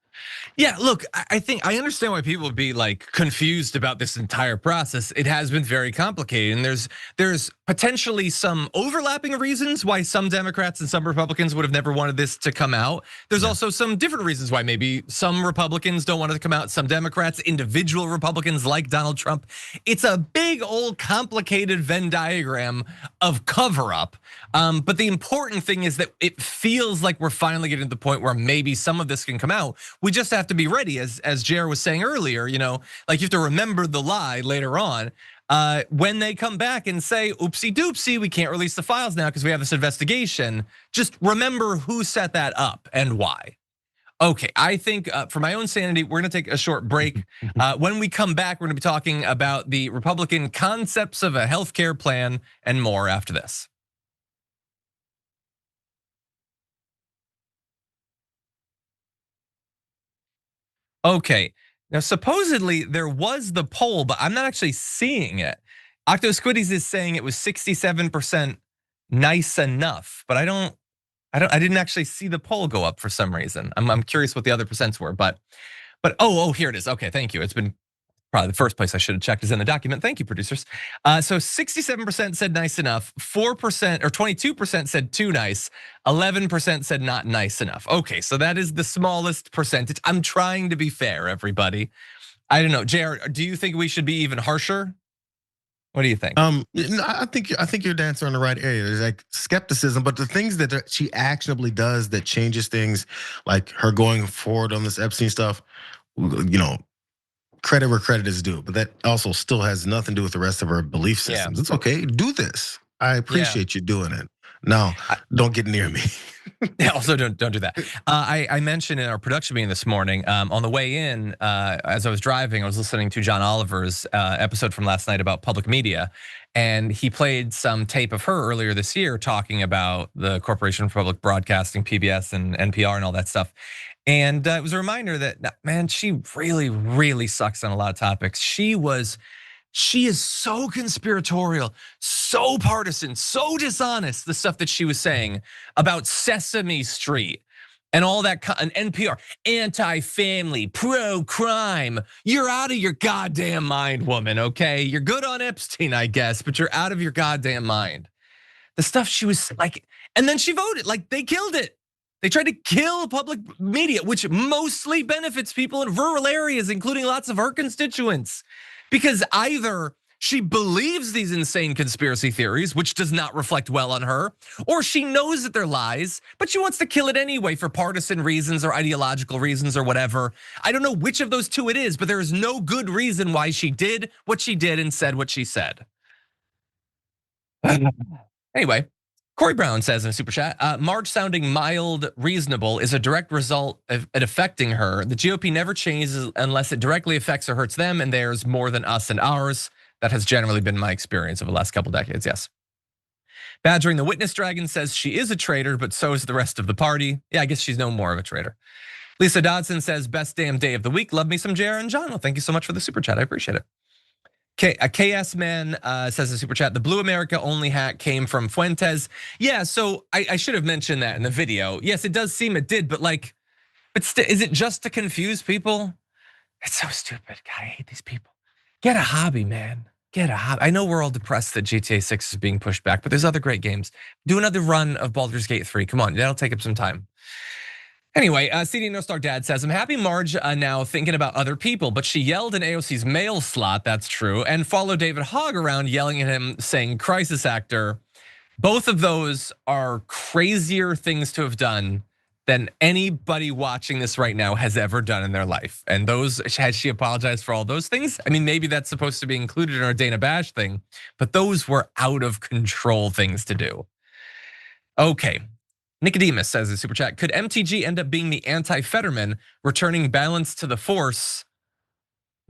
Yeah, look, I think I understand why people would be like confused about this entire process. It has been very complicated, and there's potentially some overlapping reasons why some Democrats and some Republicans would have never wanted this to come out. There's also some different reasons why maybe some Republicans don't want it to come out, some Democrats, individual Republicans like Donald Trump. It's a big old complicated Venn diagram of cover up. But the important thing is that it feels like we're finally getting to the point where maybe some of this can come out. We just have to be ready, as Jayar was saying earlier, like you have to remember the lie later on. When they come back and say, oopsie doopsie, we can't release the files now because we have this investigation. Just remember who set that up and why. Okay, I think for my own sanity, we're gonna take a short break. When we come back, we're gonna be talking about the Republican concepts of a healthcare plan and more after this. Okay, now supposedly there was the poll, but I'm not actually seeing it. Octo Squiddies is saying it was 67% nice enough, but I didn't actually see the poll go up for some reason. I'm curious what the other percents were, but here it is. Okay, thank you. It's been probably the first place I should have checked is in the document. Thank you, producers. So 67% said nice enough, 4% or 22% said too nice, 11% said not nice enough. Okay, so that is the smallest percentage. I'm trying to be fair, everybody. I don't know, Jayar, do you think we should be even harsher? What do you think? I think you're dancing on the right area. There's like skepticism, but the things that she actionably does that changes things, like her going forward on this Epstein stuff, credit where credit is due, but that also still has nothing to do with the rest of her belief systems. It's okay, do this. I appreciate you doing it. No, don't get near me. Also, don't do that. I mentioned in our production meeting this morning, on the way in, as I was driving, I was listening to John Oliver's episode from last night about public media, and he played some tape of her earlier this year talking about the Corporation for Public Broadcasting, PBS and NPR and all that stuff. And it was a reminder that, man, she really, really sucks on a lot of topics. She is so conspiratorial, so partisan, so dishonest, the stuff that she was saying about Sesame Street and all that, and NPR, anti-family, pro-crime. You're out of your goddamn mind, woman, okay? You're good on Epstein, I guess, but you're out of your goddamn mind. The stuff she was like, and then she voted, like they killed it. They tried to kill public media, which mostly benefits people in rural areas, including lots of her constituents. Because either she believes these insane conspiracy theories, which does not reflect well on her, or she knows that they're lies, but she wants to kill it anyway for partisan reasons or ideological reasons or whatever. I don't know which of those two it is, but there is no good reason why she did what she did and said what she said. Anyway. Corey Brown says in a super chat, Marge sounding mild, reasonable is a direct result of it affecting her. The GOP never changes unless it directly affects or hurts them, and theirs more than us and ours. That has generally been my experience over the last couple decades, yes. Badgering the Witness Dragon says she is a traitor, but so is the rest of the party. Yeah, I guess she's no more of a traitor. Lisa Dodson says, best damn day of the week. Love me some Jayar and John. Well, thank you so much for the super chat, I appreciate it. A KS Man says in super chat, the Blue America Only hat came from Fuentes. Yeah, so I should have mentioned that in the video. Yes, it does seem it did, but is it just to confuse people? It's so stupid. God, I hate these people. Get a hobby, man. Get a hobby. I know we're all depressed that GTA 6 is being pushed back, but there's other great games. Do another run of Baldur's Gate 3. Come on, that'll take up some time. Anyway, CD No Star Dad says, I'm happy Marge now thinking about other people, but she yelled in AOC's mail slot, that's true, and followed David Hogg around yelling at him saying crisis actor. Both of those are crazier things to have done than anybody watching this right now has ever done in their life. And has she apologized for all those things? I mean, maybe that's supposed to be included in our Dana Bash thing, but those were out of control things to do. Okay. Nicodemus says in super chat, could MTG end up being the anti-Fetterman, returning balance to the force?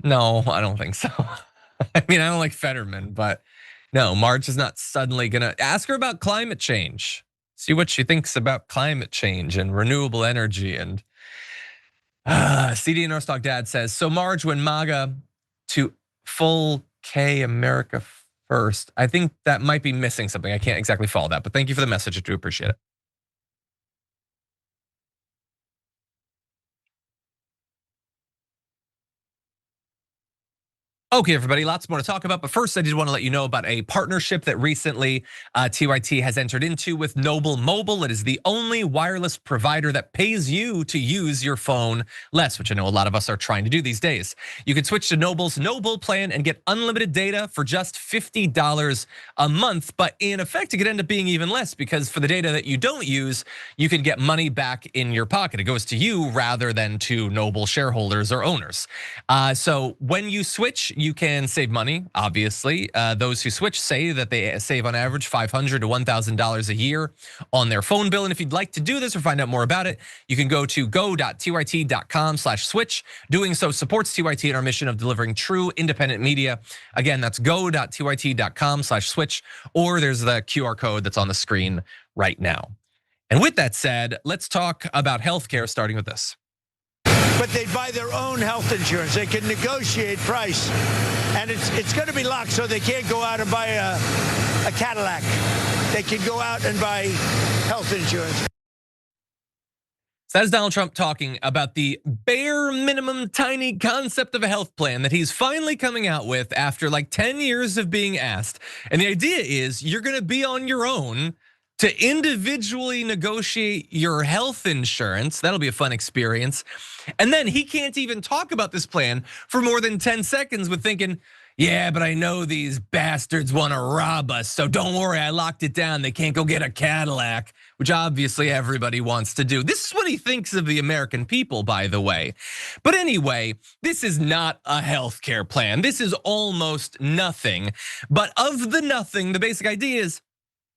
No, I don't think so. I mean, I don't like Fetterman, but no, Marge is not suddenly gonna ask her about climate change. See what she thinks about climate change and renewable energy. And CD Northstock Dad says, so Marge went MAGA to full K America first. I think that might be missing something. I can't exactly follow that, but thank you for the message. I do appreciate it. Okay, everybody, lots more to talk about. But first, I did want to let you know about a partnership that recently TYT has entered into with Noble Mobile. It is the only wireless provider that pays you to use your phone less, which I know a lot of us are trying to do these days. You can switch to Noble's Noble plan and get unlimited data for just $50 a month. But in effect, it could end up being even less because for the data that you don't use, you can get money back in your pocket. It goes to you rather than to Noble shareholders or owners. So when you switch, you can save money, obviously. Those who switch say that they save on average $500 to $1,000 a year on their phone bill. And if you'd like to do this or find out more about it, you can go to go.tyt.com/switch. Doing so supports TYT in our mission of delivering true independent media. Again, that's go.tyt.com/switch, or there's the QR code that's on the screen right now. And with that said, let's talk about healthcare, starting with this. But they buy their own health insurance. They can negotiate price, and it's going to be locked, so they can't go out and buy a Cadillac. They can go out and buy health insurance. So that is Donald Trump talking about the bare minimum tiny concept of a health plan that he's finally coming out with after like 10 years of being asked. And the idea is you're going to be on your own to individually negotiate your health insurance. That'll be a fun experience. And then he can't even talk about this plan for more than 10 seconds with thinking, yeah, but I know these bastards want to rob us, so don't worry, I locked it down. They can't go get a Cadillac, which obviously everybody wants to do. This is what he thinks of the American people, by the way. But anyway, this is not a healthcare plan. This is almost nothing. But of the nothing, the basic idea is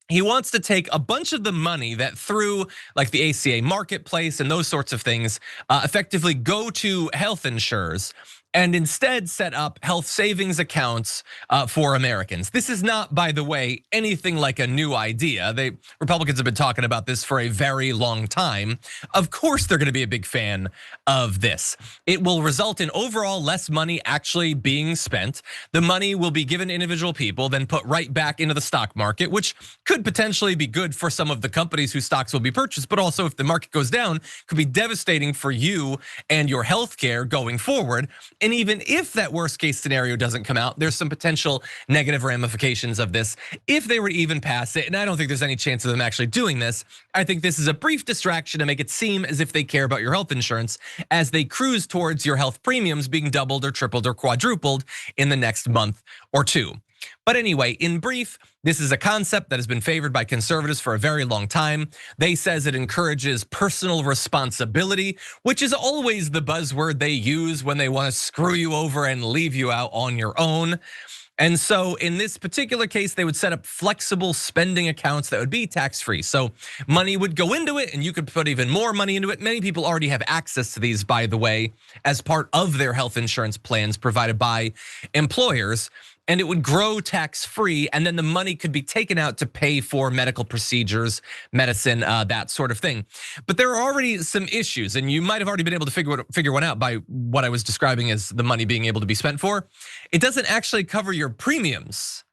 he wants to take a bunch of the money that through like the ACA marketplace and those sorts of things effectively go to health insurers and instead set up health savings accounts for Americans. This is not, by the way, anything like a new idea. Republicans have been talking about this for a very long time. Of course, they're going to be a big fan of this. It will result in overall less money actually being spent. The money will be given to individual people, then put right back into the stock market, which could potentially be good for some of the companies whose stocks will be purchased, but also if the market goes down, could be devastating for you and your healthcare going forward. And even if that worst case scenario doesn't come out, there's some potential negative ramifications of this if they were to even pass it. And I don't think there's any chance of them actually doing this. I think this is a brief distraction to make it seem as if they care about your health insurance as they cruise towards your health premiums being doubled or tripled or quadrupled in the next month or two. But anyway, in brief, this is a concept that has been favored by conservatives for a very long time. They says it encourages personal responsibility, which is always the buzzword they use when they want to screw you over and leave you out on your own. And so in this particular case, they would set up flexible spending accounts that would be tax-free. So money would go into it and you could put even more money into it. Many people already have access to these, by the way, as part of their health insurance plans provided by employers. And it would grow tax-free, and then the money could be taken out to pay for medical procedures, medicine, that sort of thing. But there are already some issues, and you might have already been able to figure one out by what I was describing as the money being able to be spent for. It doesn't actually cover your premiums,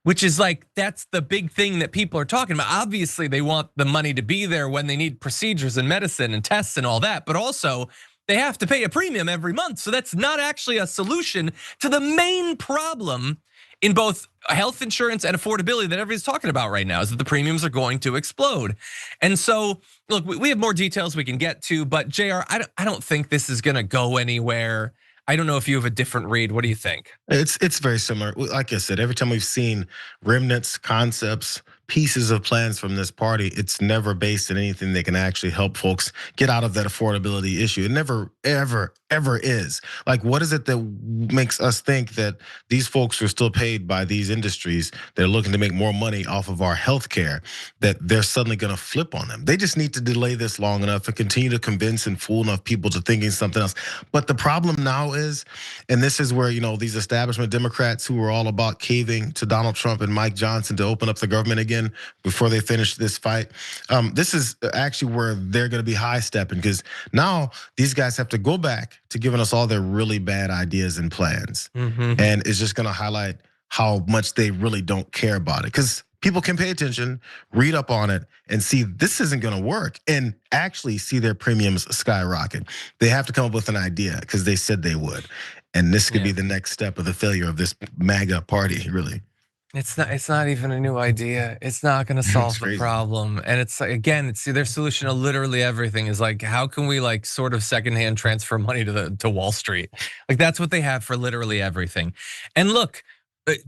which is like, that's the big thing that people are talking about. Obviously, they want the money to be there when they need procedures and medicine and tests and all that, but also they have to pay a premium every month. So that's not actually a solution to the main problem in both health insurance and affordability that everybody's talking about right now, is that the premiums are going to explode. And so, look, we have more details we can get to, but Jayar, I don't think this is gonna go anywhere. I don't know if you have a different read. What do you think? It's very similar. Like I said, every time we've seen remnants, concepts, pieces of plans from this party, it's never based in anything that can actually help folks get out of that affordability issue. It never, ever, ever is. Like, what is it that makes us think that these folks are still paid by these industries? They're looking to make more money off of our healthcare, that they're suddenly gonna flip on them. They just need to delay this long enough and continue to convince and fool enough people to thinking something else. But the problem now is, and this is where, these establishment Democrats who are all about caving to Donald Trump and Mike Johnson to open up the government again before they finish this fight. This is actually where they're gonna be high stepping, because now these guys have to go back to giving us all their really bad ideas and plans. And it's just gonna highlight how much they really don't care about it. Because people can pay attention, read up on it, and see this isn't gonna work, and actually see their premiums skyrocket. They have to come up with an idea because they said they would. And this could be the next step of the failure of this MAGA party, really. It's not even a new idea. It's not gonna solve the problem. And it's again, it's their solution to literally everything is like, how can we like sort of secondhand transfer money to Wall Street? Like that's what they have for literally everything. And look,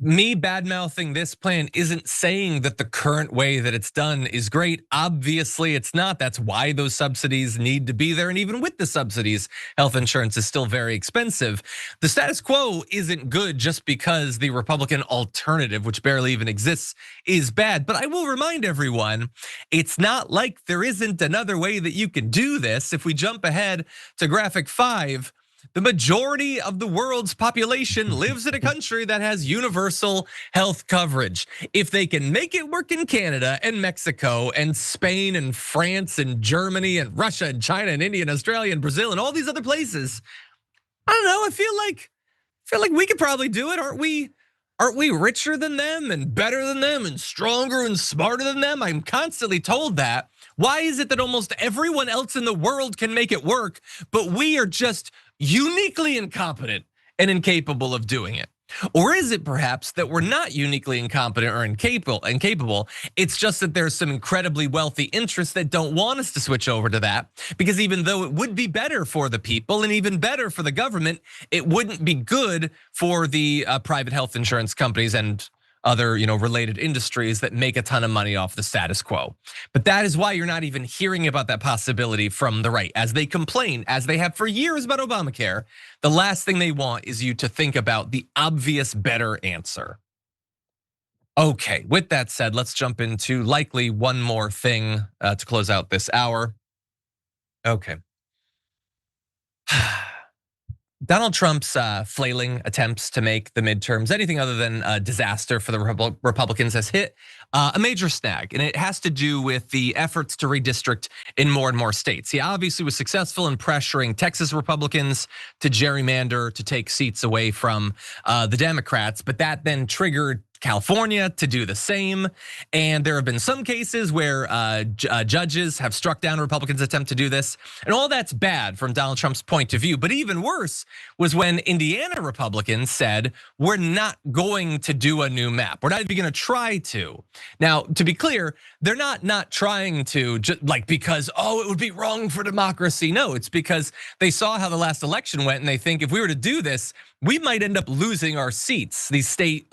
me bad-mouthing this plan isn't saying that the current way that it's done is great. Obviously, it's not. That's why those subsidies need to be there. And even with the subsidies, health insurance is still very expensive. The status quo isn't good just because the Republican alternative, which barely even exists, is bad. But I will remind everyone, it's not like there isn't another way that you can do this. If we jump ahead to graphic 5, the majority of the world's population lives in a country that has universal health coverage. If they can make it work in Canada and Mexico and Spain and France and Germany and Russia and China and India and Australia and Brazil and all these other places, I don't know, I feel like we could probably do it. Aren't we richer than them and better than them and stronger and smarter than them? I'm constantly told that. Why is it that almost everyone else in the world can make it work, but we are just uniquely incompetent and incapable of doing it? Or is it perhaps that we're not uniquely incompetent or incapable? It's just that there's some incredibly wealthy interests that don't want us to switch over to that, because even though it would be better for the people and even better for the government, it wouldn't be good for the private health insurance companies and other related industries that make a ton of money off the status quo. But that is why you're not even hearing about that possibility from the right. As they complain, as they have for years about Obamacare, the last thing they want is you to think about the obvious better answer. Okay, with that said, let's jump into likely one more thing to close out this hour. Okay. Donald Trump's flailing attempts to make the midterms anything other than a disaster for the Republicans has hit a major snag, and it has to do with the efforts to redistrict in more and more states. He obviously was successful in pressuring Texas Republicans to gerrymander to take seats away from the Democrats, but that then triggered California to do the same. And there have been some cases where judges have struck down Republicans' attempt to do this. And all that's bad from Donald Trump's point of view. But even worse was when Indiana Republicans said, we're not going to do a new map. We're not even gonna try to. Now, to be clear, they're not trying to just like because, it would be wrong for democracy. No, it's because they saw how the last election went and they think if we were to do this, we might end up losing our seats, these state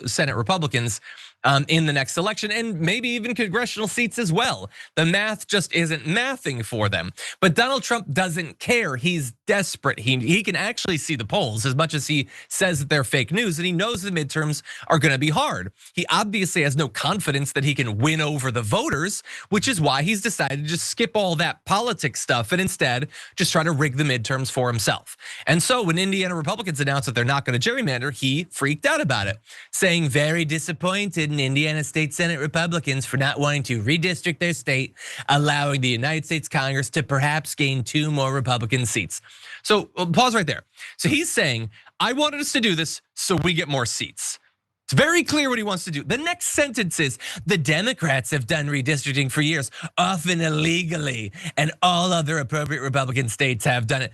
Senate Republicans in the next election, and maybe even congressional seats as well. The math just isn't mathing for them. But Donald Trump doesn't care. He's desperate. He can actually see the polls as much as he says that they're fake news, and he knows the midterms are gonna be hard. He obviously has no confidence that he can win over the voters, which is why he's decided to just skip all that politics stuff and instead just try to rig the midterms for himself. And so when Indiana Republicans announced that they're not gonna gerrymander, he freaked out about it, saying very disappointed in Indiana State Senate Republicans for not wanting to redistrict their state, allowing the United States Congress to perhaps gain 2 more Republican seats. So pause right there. So he's saying, I wanted us to do this so we get more seats. It's very clear what he wants to do. The next sentence is, the Democrats have done redistricting for years, often illegally, and all other appropriate Republican states have done it.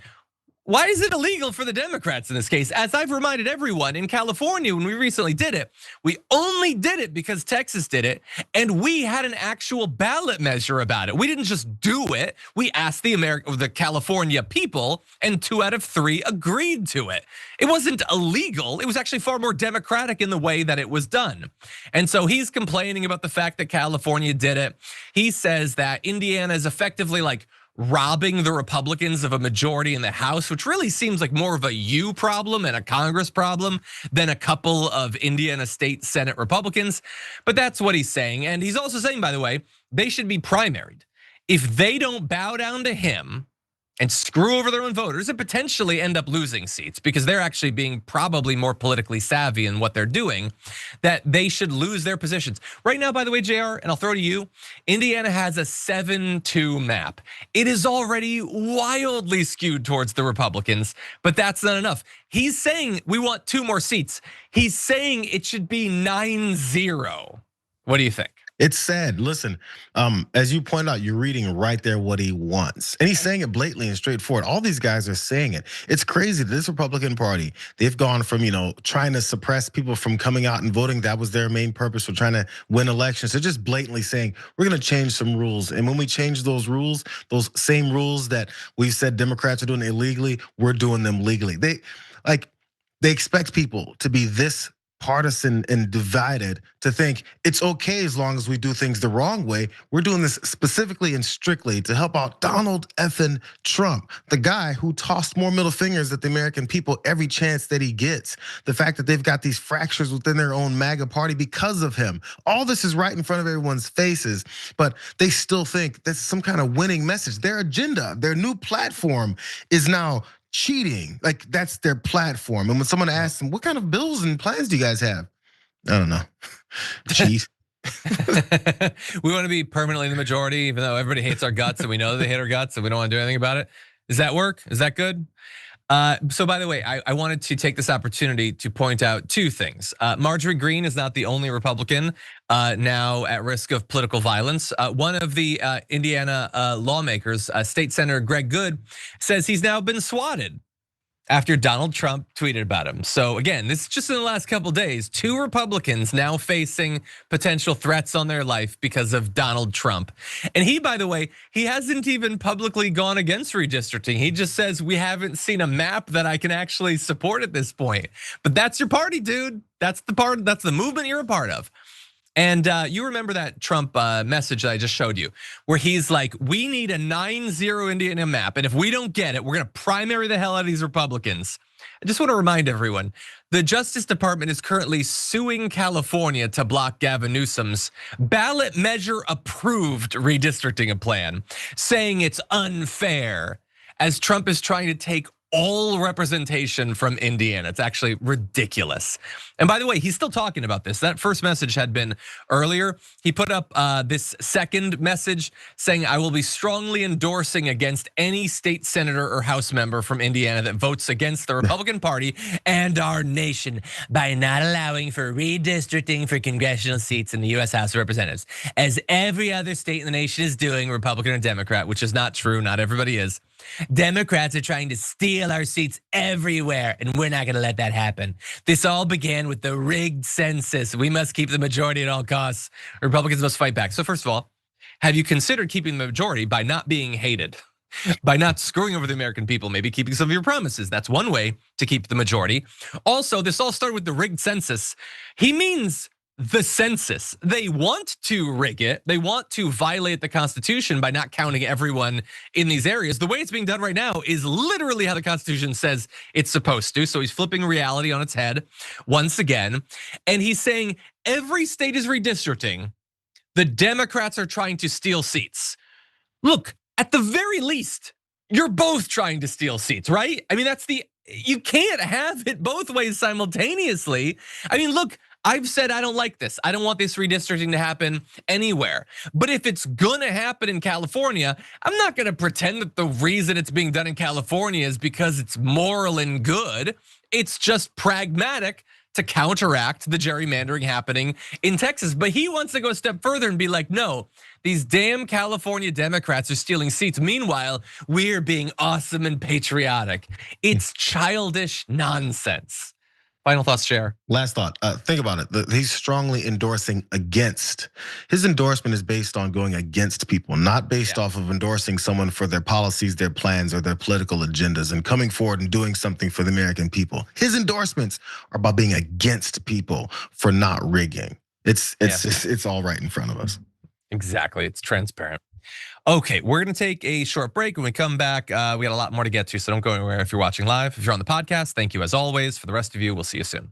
Why is it illegal for the Democrats in this case? As I've reminded everyone, in California, when we recently did it, we only did it because Texas did it, and we had an actual ballot measure about it. We didn't just do it. We asked the California people, and 2 out of 3 agreed to it. It wasn't illegal. It was actually far more democratic in the way that it was done. And so he's complaining about the fact that California did it. He says that Indiana is effectively like robbing the Republicans of a majority in the House, which really seems like more of a you problem and a Congress problem than a couple of Indiana State Senate Republicans. But that's what he's saying. And he's also saying, by the way, they should be primaried. If they don't bow down to him and screw over their own voters and potentially end up losing seats because they're actually being probably more politically savvy in what they're doing, that they should lose their positions. Right now, by the way, JR, and I'll throw to you, Indiana has a 7-2 map. It is already wildly skewed towards the Republicans, but that's not enough. He's saying we want 2 more seats. He's saying it should be 9-0. What do you think? It's sad. Listen, as you point out, you're reading right there what he wants. And he's saying it blatantly and straightforward. All these guys are saying it. It's crazy that this Republican Party, they've gone from, trying to suppress people from coming out and voting. That was their main purpose for trying to win elections. They're just blatantly saying, we're gonna change some rules. And when we change those rules, those same rules that we've said Democrats are doing illegally, we're doing them legally. They expect people to be this partisan and divided to think it's okay as long as we do things the wrong way. We're doing this specifically and strictly to help out Donald effing Trump, the guy who tossed more middle fingers at the American people every chance that he gets. The fact that they've got these fractures within their own MAGA party because of him. All this is right in front of everyone's faces, but they still think that's some kind of winning message. Their agenda, their new platform is now cheating. Like, that's their platform. And when someone asks them, what kind of bills and plans do you guys have? I don't know. Cheat. We want to be permanently in the majority, even though everybody hates our guts and we know they hate our guts and we don't want to do anything about it. Does that work? Is that good? So by the way, I wanted to take this opportunity to point out two things. Marjorie Greene is not the only Republican now at risk of political violence. One of the Indiana lawmakers, State Senator Greg Good, says he's now been swatted after Donald Trump tweeted about him. So again, this is just in the last couple of days, 2 Republicans now facing potential threats on their life because of Donald Trump. And he, by the way, he hasn't even publicly gone against redistricting. He just says, we haven't seen a map that I can actually support at this point. But that's your party, dude. That's the movement you're a part of. And you remember that Trump message that I just showed you, where he's like, we need a 9-0 Indiana map. And if we don't get it, we're gonna primary the hell out of these Republicans. I just wanna remind everyone, the Justice Department is currently suing California to block Gavin Newsom's ballot measure approved redistricting plan, saying it's unfair as Trump is trying to take all representation from Indiana. It's actually ridiculous. And by the way, he's still talking about this. That first message had been earlier. He put up this second message saying, I will be strongly endorsing against any state senator or House member from Indiana that votes against the Republican Party and our nation by not allowing for redistricting for congressional seats in the US House of Representatives, as every other state in the nation is doing, Republican or Democrat, which is not true, not everybody is. Democrats are trying to steal our seats everywhere, and we're not gonna let that happen. This all began with the rigged census. We must keep the majority at all costs. Republicans must fight back. So first of all, have you considered keeping the majority by not being hated? By not screwing over the American people, maybe keeping some of your promises. That's one way to keep the majority. Also, this all started with the rigged census. He means the census. They want to rig it. They want to violate the Constitution by not counting everyone in these areas. The way it's being done right now is literally how the Constitution says it's supposed to. So he's flipping reality on its head once again. And he's saying every state is redistricting. The Democrats are trying to steal seats. Look, at the very least, you're both trying to steal seats, right? I mean, you can't have it both ways simultaneously. I mean, look, I've said I don't like this. I don't want this redistricting to happen anywhere. But if it's gonna happen in California, I'm not gonna pretend that the reason it's being done in California is because it's moral and good. It's just pragmatic to counteract the gerrymandering happening in Texas. But he wants to go a step further and be like, no, these damn California Democrats are stealing seats. Meanwhile, we're being awesome and patriotic. It's childish nonsense. Final thoughts, Jayar. Last thought, think about it. He's strongly endorsing against. His endorsement is based on going against people, not based off of endorsing someone for their policies, their plans, or their political agendas and coming forward and doing something for the American people. His endorsements are about being against people for not rigging. It's all right in front of us. Exactly, it's transparent. Okay, we're gonna take a short break. When we come back, we got a lot more to get to, so don't go anywhere if you're watching live. If you're on the podcast, thank you as always. For the rest of you, we'll see you soon.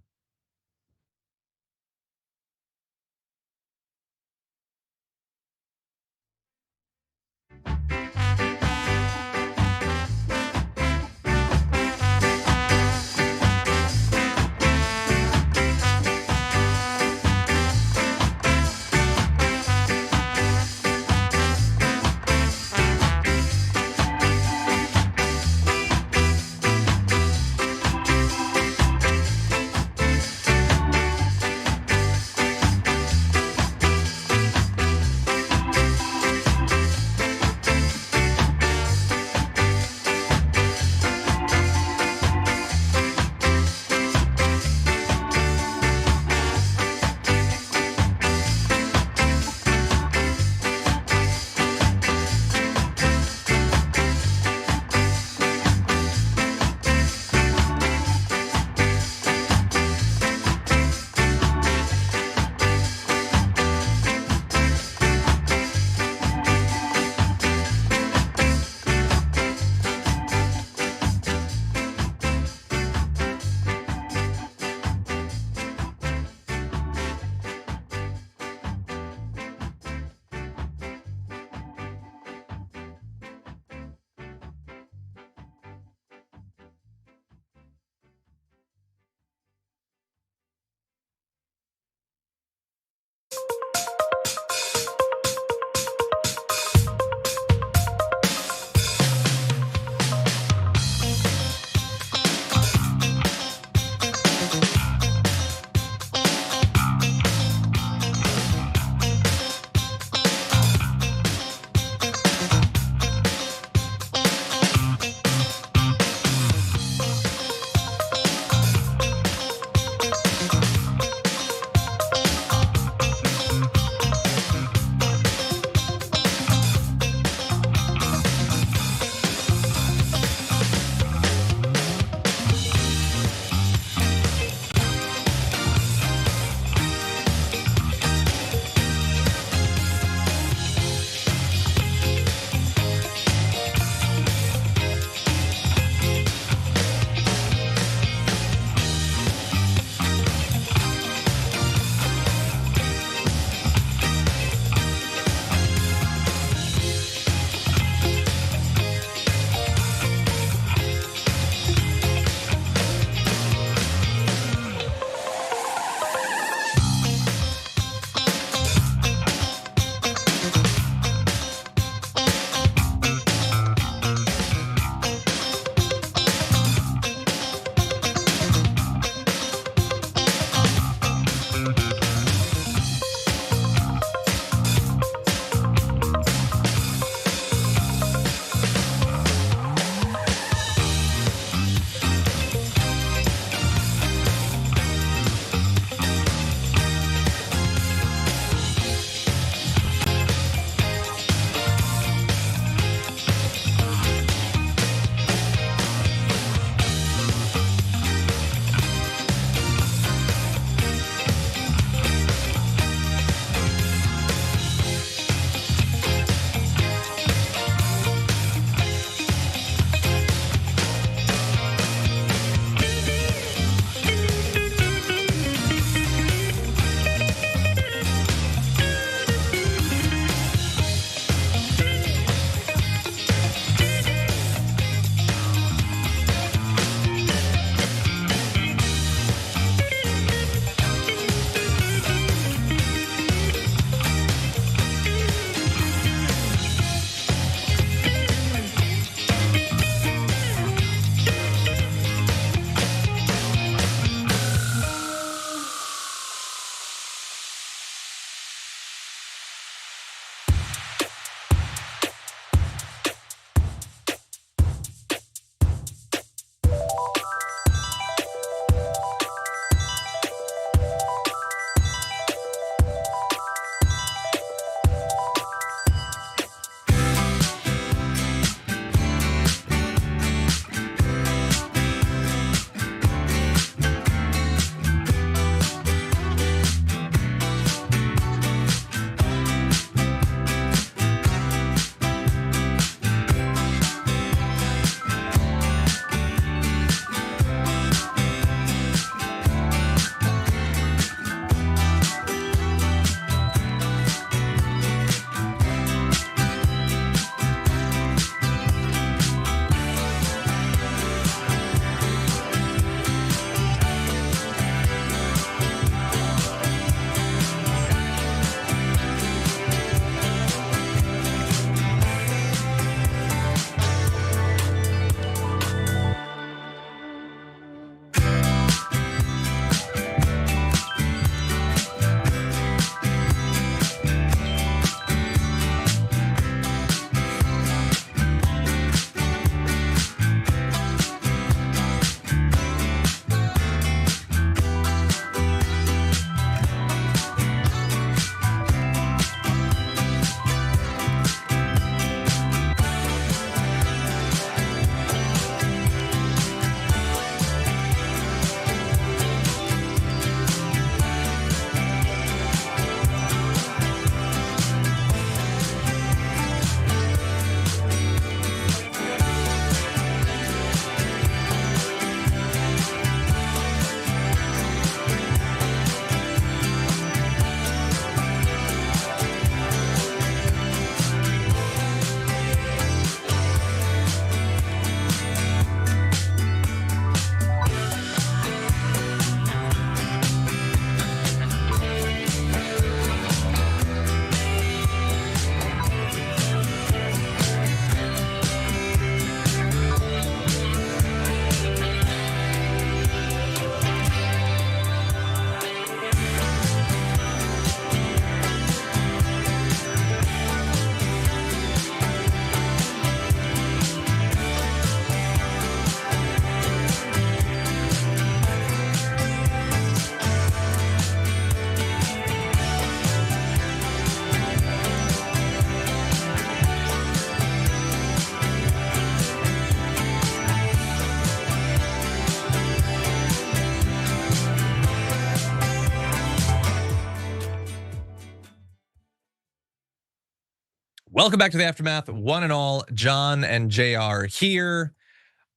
Welcome back to the Aftermath, one and all. John and Jayar here.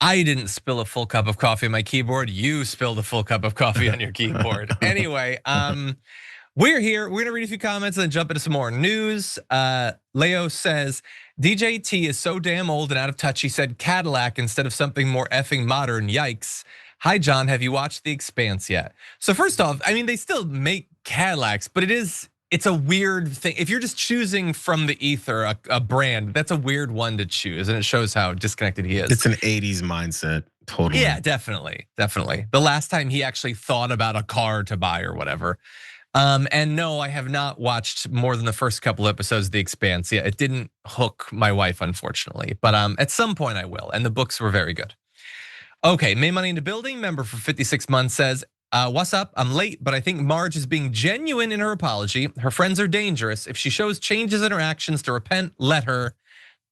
I didn't spill a full cup of coffee on my keyboard. You spilled a full cup of coffee on your keyboard. Anyway, we're here. We're gonna read a few comments and then jump into some more news. Leo says, DJT is so damn old and out of touch. He said Cadillac instead of something more effing modern. Yikes. Hi, John. Have you watched The Expanse yet? So first off, I mean, they still make Cadillacs, but it's a weird thing. If you're just choosing from the ether a brand, that's a weird one to choose, and it shows how disconnected he is. It's an 80s mindset, totally. Yeah, definitely. The last time he actually thought about a car to buy or whatever. And no, I have not watched more than the first couple episodes of The Expanse. Yeah, it didn't hook my wife, unfortunately. But at some point I will, and the books were very good. Okay, May Money in the Building, member for 56 months says, what's up? I'm late, but I think Marge is being genuine in her apology. Her friends are dangerous. If she shows changes in her actions to repent, let her.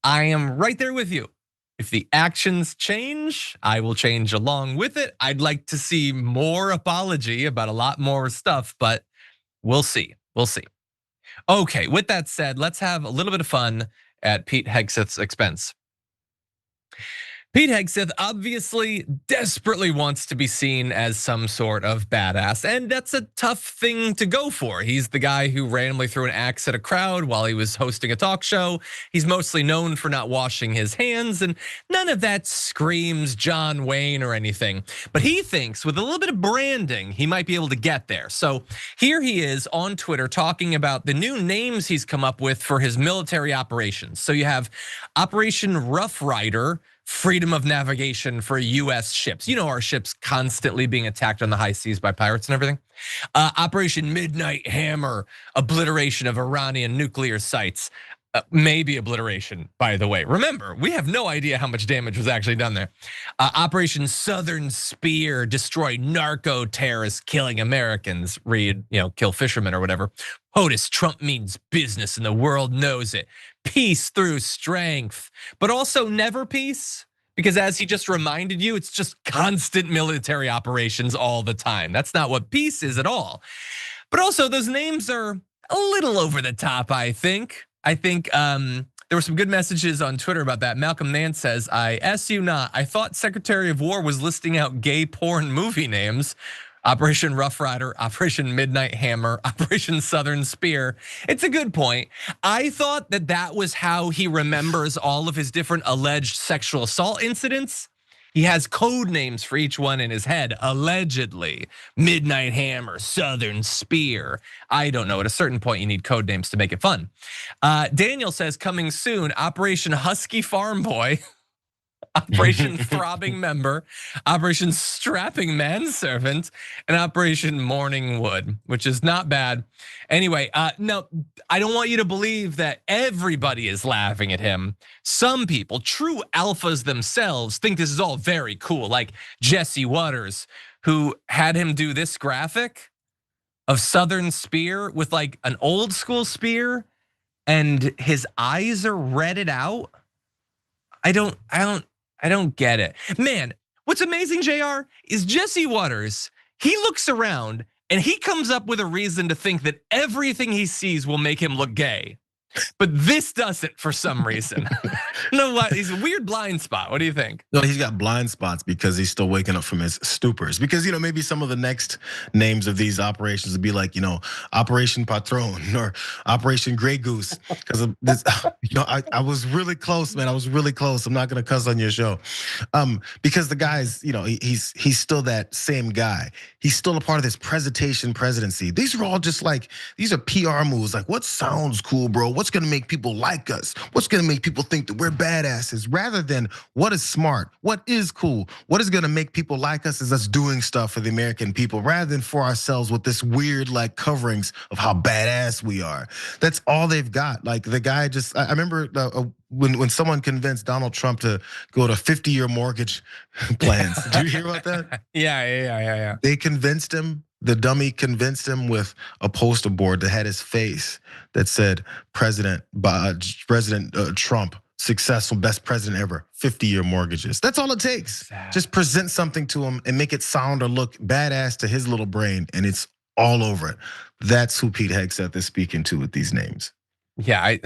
I am right there with you. If the actions change, I will change along with it. I'd like to see more apology about a lot more stuff, but we'll see. We'll see. Okay, with that said, let's have a little bit of fun at Pete Hegseth's expense. Pete Hegseth obviously desperately wants to be seen as some sort of badass, and that's a tough thing to go for. He's the guy who randomly threw an axe at a crowd while he was hosting a talk show. He's mostly known for not washing his hands, and none of that screams John Wayne or anything. But he thinks with a little bit of branding, he might be able to get there. So here he is on Twitter talking about the new names he's come up with for his military operations. So you have Operation Rough Rider, freedom of navigation for US ships. You know, our ships constantly being attacked on the high seas by pirates and everything. Operation Midnight Hammer, obliteration of Iranian nuclear sites. Maybe obliteration, by the way. Remember, we have no idea how much damage was actually done there. Operation Southern Spear, destroy narco terrorists killing Americans. Read, kill fishermen or whatever. POTUS, Trump means business and the world knows it. Peace through strength, but also never peace. Because as he just reminded you, it's just constant military operations all the time. That's not what peace is at all. But also those names are a little over the top, I think. There were some good messages on Twitter about that. Malcolm Nance says, I S you not, I thought Secretary of War was listing out gay porn movie names. Operation Rough Rider, Operation Midnight Hammer, Operation Southern Spear. It's a good point. I thought that was how he remembers all of his different alleged sexual assault incidents. He has code names for each one in his head, allegedly. Midnight Hammer, Southern Spear. I don't know, at a certain point you need code names to make it fun. Daniel says, coming soon, Operation Husky Farm Boy. Operation Throbbing Member, Operation Strapping Manservant, and Operation Morning Wood, which is not bad. Anyway, no, I don't want you to believe that everybody is laughing at him. Some people, true alphas themselves, think this is all very cool, like Jesse Waters, who had him do this graphic of Southern Spear with like an old school spear, and his eyes are redded out. I don't get it. Man, what's amazing, JR, is Jesse Waters, he looks around and he comes up with a reason to think that everything he sees will make him look gay. But this doesn't for some reason. No, he's a weird blind spot. What do you think? No, he's got blind spots because he's still waking up from his stupors. Because maybe some of the next names of these operations would be like, Operation Patron or Operation Grey Goose. Because of this, I was really close, man. I was really close. I'm not gonna cuss on your show, because the guy's, he's still that same guy. He's still a part of this presidency. These are all just like, these are PR moves. Like, what sounds cool, bro? What's gonna make people like us? What's gonna make people think that we're badasses? Rather than what is smart, what is cool, what is gonna make people like us is us doing stuff for the American people rather than for ourselves with this weird like coverings of how badass we are. That's all they've got. Like the guy just, I remember when someone convinced Donald Trump to go to 50-year mortgage plans. Did you hear about that? Yeah. They convinced him. The dummy convinced him with a poster board that had his face that said President Trump, successful, best president ever, 50-year mortgages. That's all it takes. Just present something to him and make it sound or look badass to his little brain, and it's all over it. That's who Pete Hegseth is speaking to with these names. Yeah, I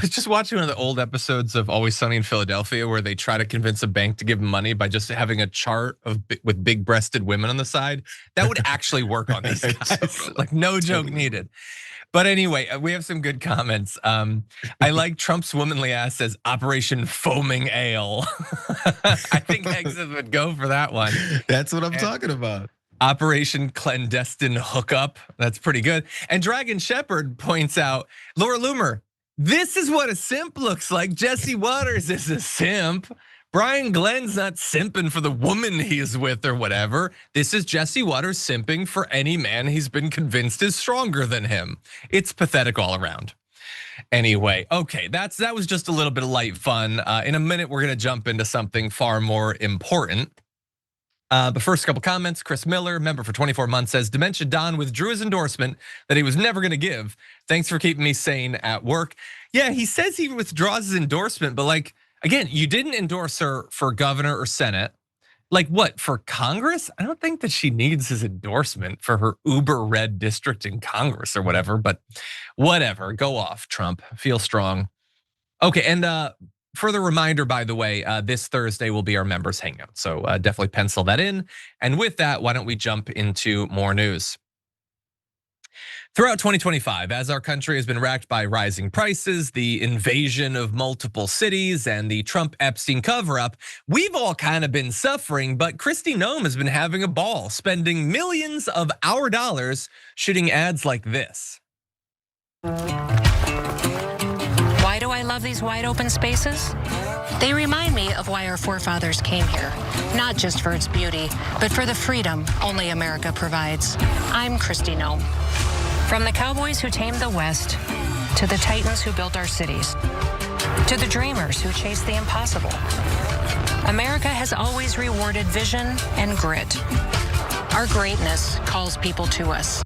was just watching one of the old episodes of Always Sunny in Philadelphia where they try to convince a bank to give them money by just having a chart with big-breasted women on the side. That would actually work on these guys. Like no joke needed. But anyway, we have some good comments. I like Trump's womanly ass says Operation Foaming Ale. I think Hegseth would go for that one. That's what I'm talking about. Operation Clandestine Hookup. That's pretty good. And Dragon Shepherd points out, Laura Loomer, this is what a simp looks like. Jesse Waters is a simp. Brian Glenn's not simping for the woman he's with or whatever. This is Jesse Waters simping for any man he's been convinced is stronger than him. It's pathetic all around. Anyway, okay, that was just a little bit of light fun. In a minute, we're gonna jump into something far more important. But first, a couple comments. Chris Miller, member for 24 months, says Dementia Don withdrew his endorsement that he was never going to give. Thanks for keeping me sane at work. Yeah, he says he withdraws his endorsement, but like, again, you didn't endorse her for governor or senate. Like what, for Congress? I don't think that she needs his endorsement for her uber red district in Congress or whatever, but whatever, go off, Trump, feel strong. Okay, and further reminder, by the way, this Thursday will be our members hangout. So definitely pencil that in. And with that, why don't we jump into more news? Throughout 2025, as our country has been racked by rising prices, the invasion of multiple cities, and the Trump Epstein cover-up, we've all kind of been suffering, but Kristi Noem has been having a ball, spending millions of our dollars shooting ads like this. Why do I love these wide open spaces? They remind me of why our forefathers came here, not just for its beauty, but for the freedom only America provides. I'm Kristi Noem. From the cowboys who tamed the West, to the titans who built our cities, to the dreamers who chased the impossible, America has always rewarded vision and grit. Our greatness calls people to us.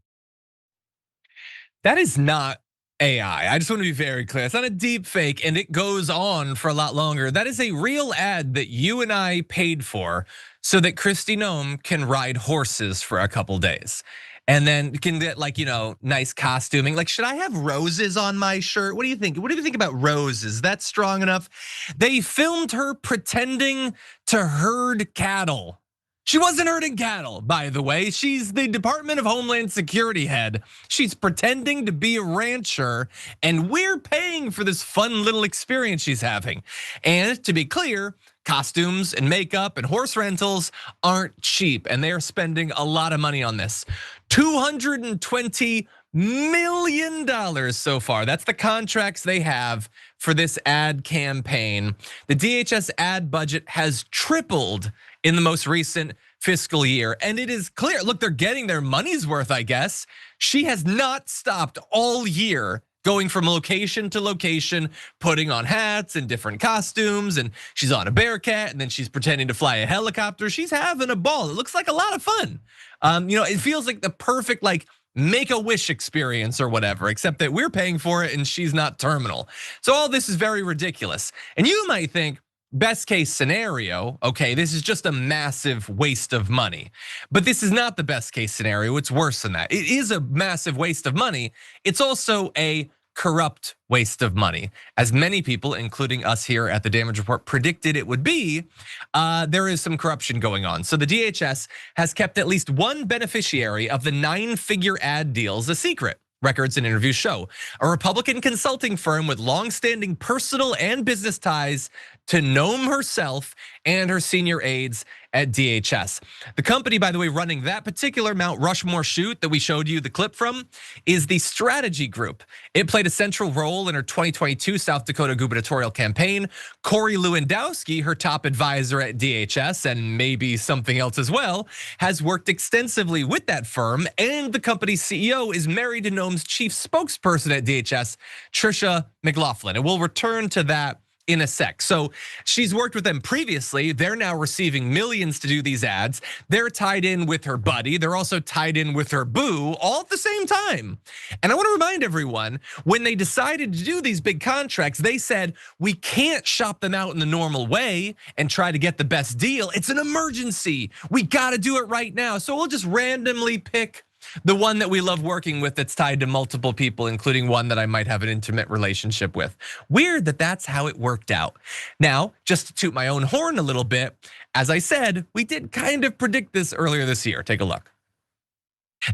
That is not AI. I just want to be very clear. It's not a deep fake, and it goes on for a lot longer. That is a real ad that you and I paid for so that Kristi Noem can ride horses for a couple days. And then can get like, nice costuming. Like, should I have roses on my shirt? What do you think? What do you think about roses? That's strong enough? They filmed her pretending to herd cattle. She wasn't herding cattle, by the way. She's the Department of Homeland Security head. She's pretending to be a rancher, and we're paying for this fun little experience she's having. And to be clear, costumes and makeup and horse rentals aren't cheap, and they are spending a lot of money on this. $220 million so far. That's the contracts they have for this ad campaign. The DHS ad budget has tripled in the most recent fiscal year. And it is clear, look, they're getting their money's worth, I guess. She has not stopped all year going from location to location, putting on hats and different costumes, and she's on a Bearcat, and then she's pretending to fly a helicopter. She's having a ball. It looks like a lot of fun. It feels like the perfect like Make-A-Wish experience or whatever, except that we're paying for it and she's not terminal. So all this is very ridiculous. And you might think, best case scenario, okay, this is just a massive waste of money. But this is not the best case scenario, it's worse than that. It is a massive waste of money. It's also a corrupt waste of money. As many people, including us here at the Damage Report, predicted it would be, there is some corruption going on. So the DHS has kept at least one beneficiary of the 9-figure ad deals a secret. Records and interviews show a Republican consulting firm with long-standing personal and business ties to Noem herself and her senior aides at DHS. The company, by the way, running that particular Mount Rushmore shoot that we showed you the clip from is the Strategy Group. It played a central role in her 2022 South Dakota gubernatorial campaign. Corey Lewandowski, her top advisor at DHS, and maybe something else as well, has worked extensively with that firm, and the company's CEO is married to Noem's chief spokesperson at DHS, Tricia McLaughlin, and we'll return to that in a sec. So she's worked with them previously. They're now receiving millions to do these ads. They're tied in with her buddy. They're also tied in with her boo all at the same time. And I want to remind everyone, when they decided to do these big contracts, they said, we can't shop them out in the normal way and try to get the best deal. It's an emergency. We got to do it right now. So we'll just randomly pick The one that we love working with that's tied to multiple people, including one that I might have an intimate relationship with. Weird that that's how it worked out. Now, just to toot my own horn a little bit, as I said, we did kind of predict this earlier this year. Take a look.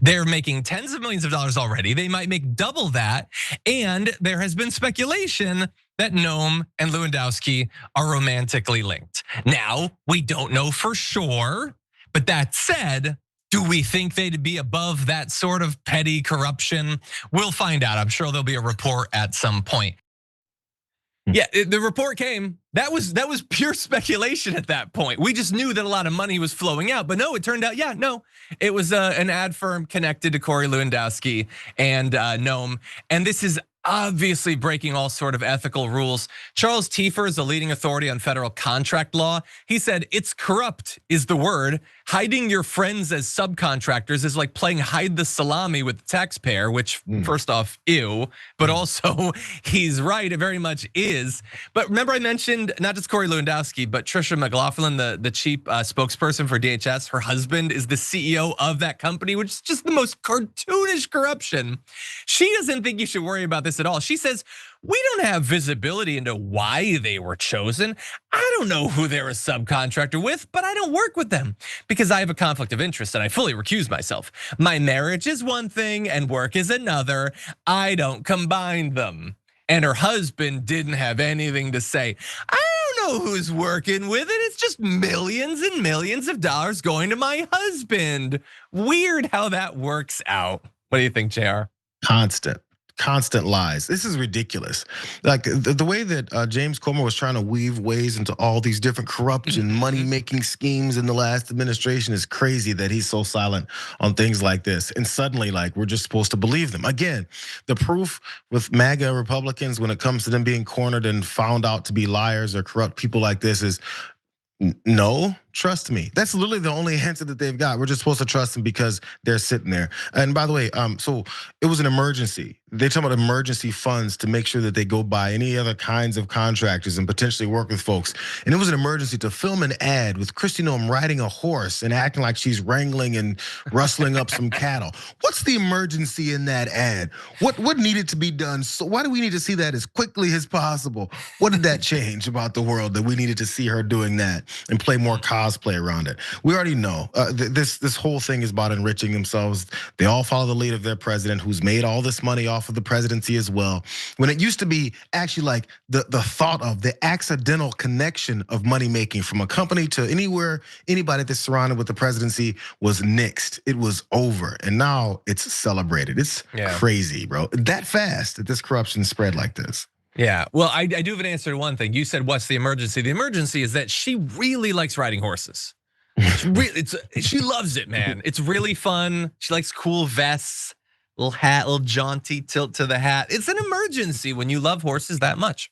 They're making tens of millions of dollars already. They might make double that. And there has been speculation that Noem and Lewandowski are romantically linked. Now, we don't know for sure, but that said, do we think they'd be above that sort of petty corruption? We'll find out. I'm sure there'll be a report at some point. Yeah, the report came. That was pure speculation at that point. We just knew that a lot of money was flowing out, but no, it turned out, it was an ad firm connected to Corey Lewandowski and Noem, and this is obviously breaking all sort of ethical rules. Charles Tiefer is the leading authority on federal contract law. He said, it's corrupt is the word. Hiding your friends as subcontractors is like playing hide the salami with the taxpayer, which first off, ew, but also he's right, it very much is. But remember I mentioned not just Corey Lewandowski, but Trisha McLaughlin, the chief spokesperson for DHS. Her husband is the CEO of that company, which is just the most cartoonish corruption. She doesn't think you should worry about this at all. She says, we don't have visibility into why they were chosen. I don't know who they're a subcontractor with, but I don't work with them because I have a conflict of interest and I fully recuse myself. My marriage is one thing and work is another. I don't combine them. And her husband didn't have anything to say. I don't know who's working with it. It's just millions and millions of dollars going to my husband. Weird how that works out. What do you think, Jayar? Constant lies. This is ridiculous. Like the way that James Comer was trying to weave ways into all these different corruption, money-making schemes in the last administration is crazy that he's so silent on things like this. And suddenly, like, we're just supposed to believe them. Again, the proof with MAGA Republicans when it comes to them being cornered and found out to be liars or corrupt people like this is no, trust me. That's literally the only answer that they've got. We're just supposed to trust them because they're sitting there. And by the way, so it was an emergency. They talk about emergency funds to make sure that they go buy any other kinds of contractors and potentially work with folks. And it was an emergency to film an ad with Kristi Noem riding a horse and acting like she's wrangling and rustling up some cattle. What's the emergency in that ad? What needed to be done? So why do we need to see that as quickly as possible? What did that change about the world that we needed to see her doing that and play more cosplay around it? We already know this whole thing is about enriching themselves. They all follow the lead of their president, who's made all this money off of the presidency as well. When it used to be actually like the thought of the accidental connection of money making from a company to anybody that's surrounded with the presidency was nixed. It was over, and now it's celebrated. It's crazy, bro. That fast that this corruption spread like this. Yeah, well, I do have an answer to one thing. You said, what's the emergency? The emergency is that she really likes riding horses. She loves it, man. It's really fun. She likes cool vests, little hat, little jaunty tilt to the hat. It's an emergency when you love horses that much.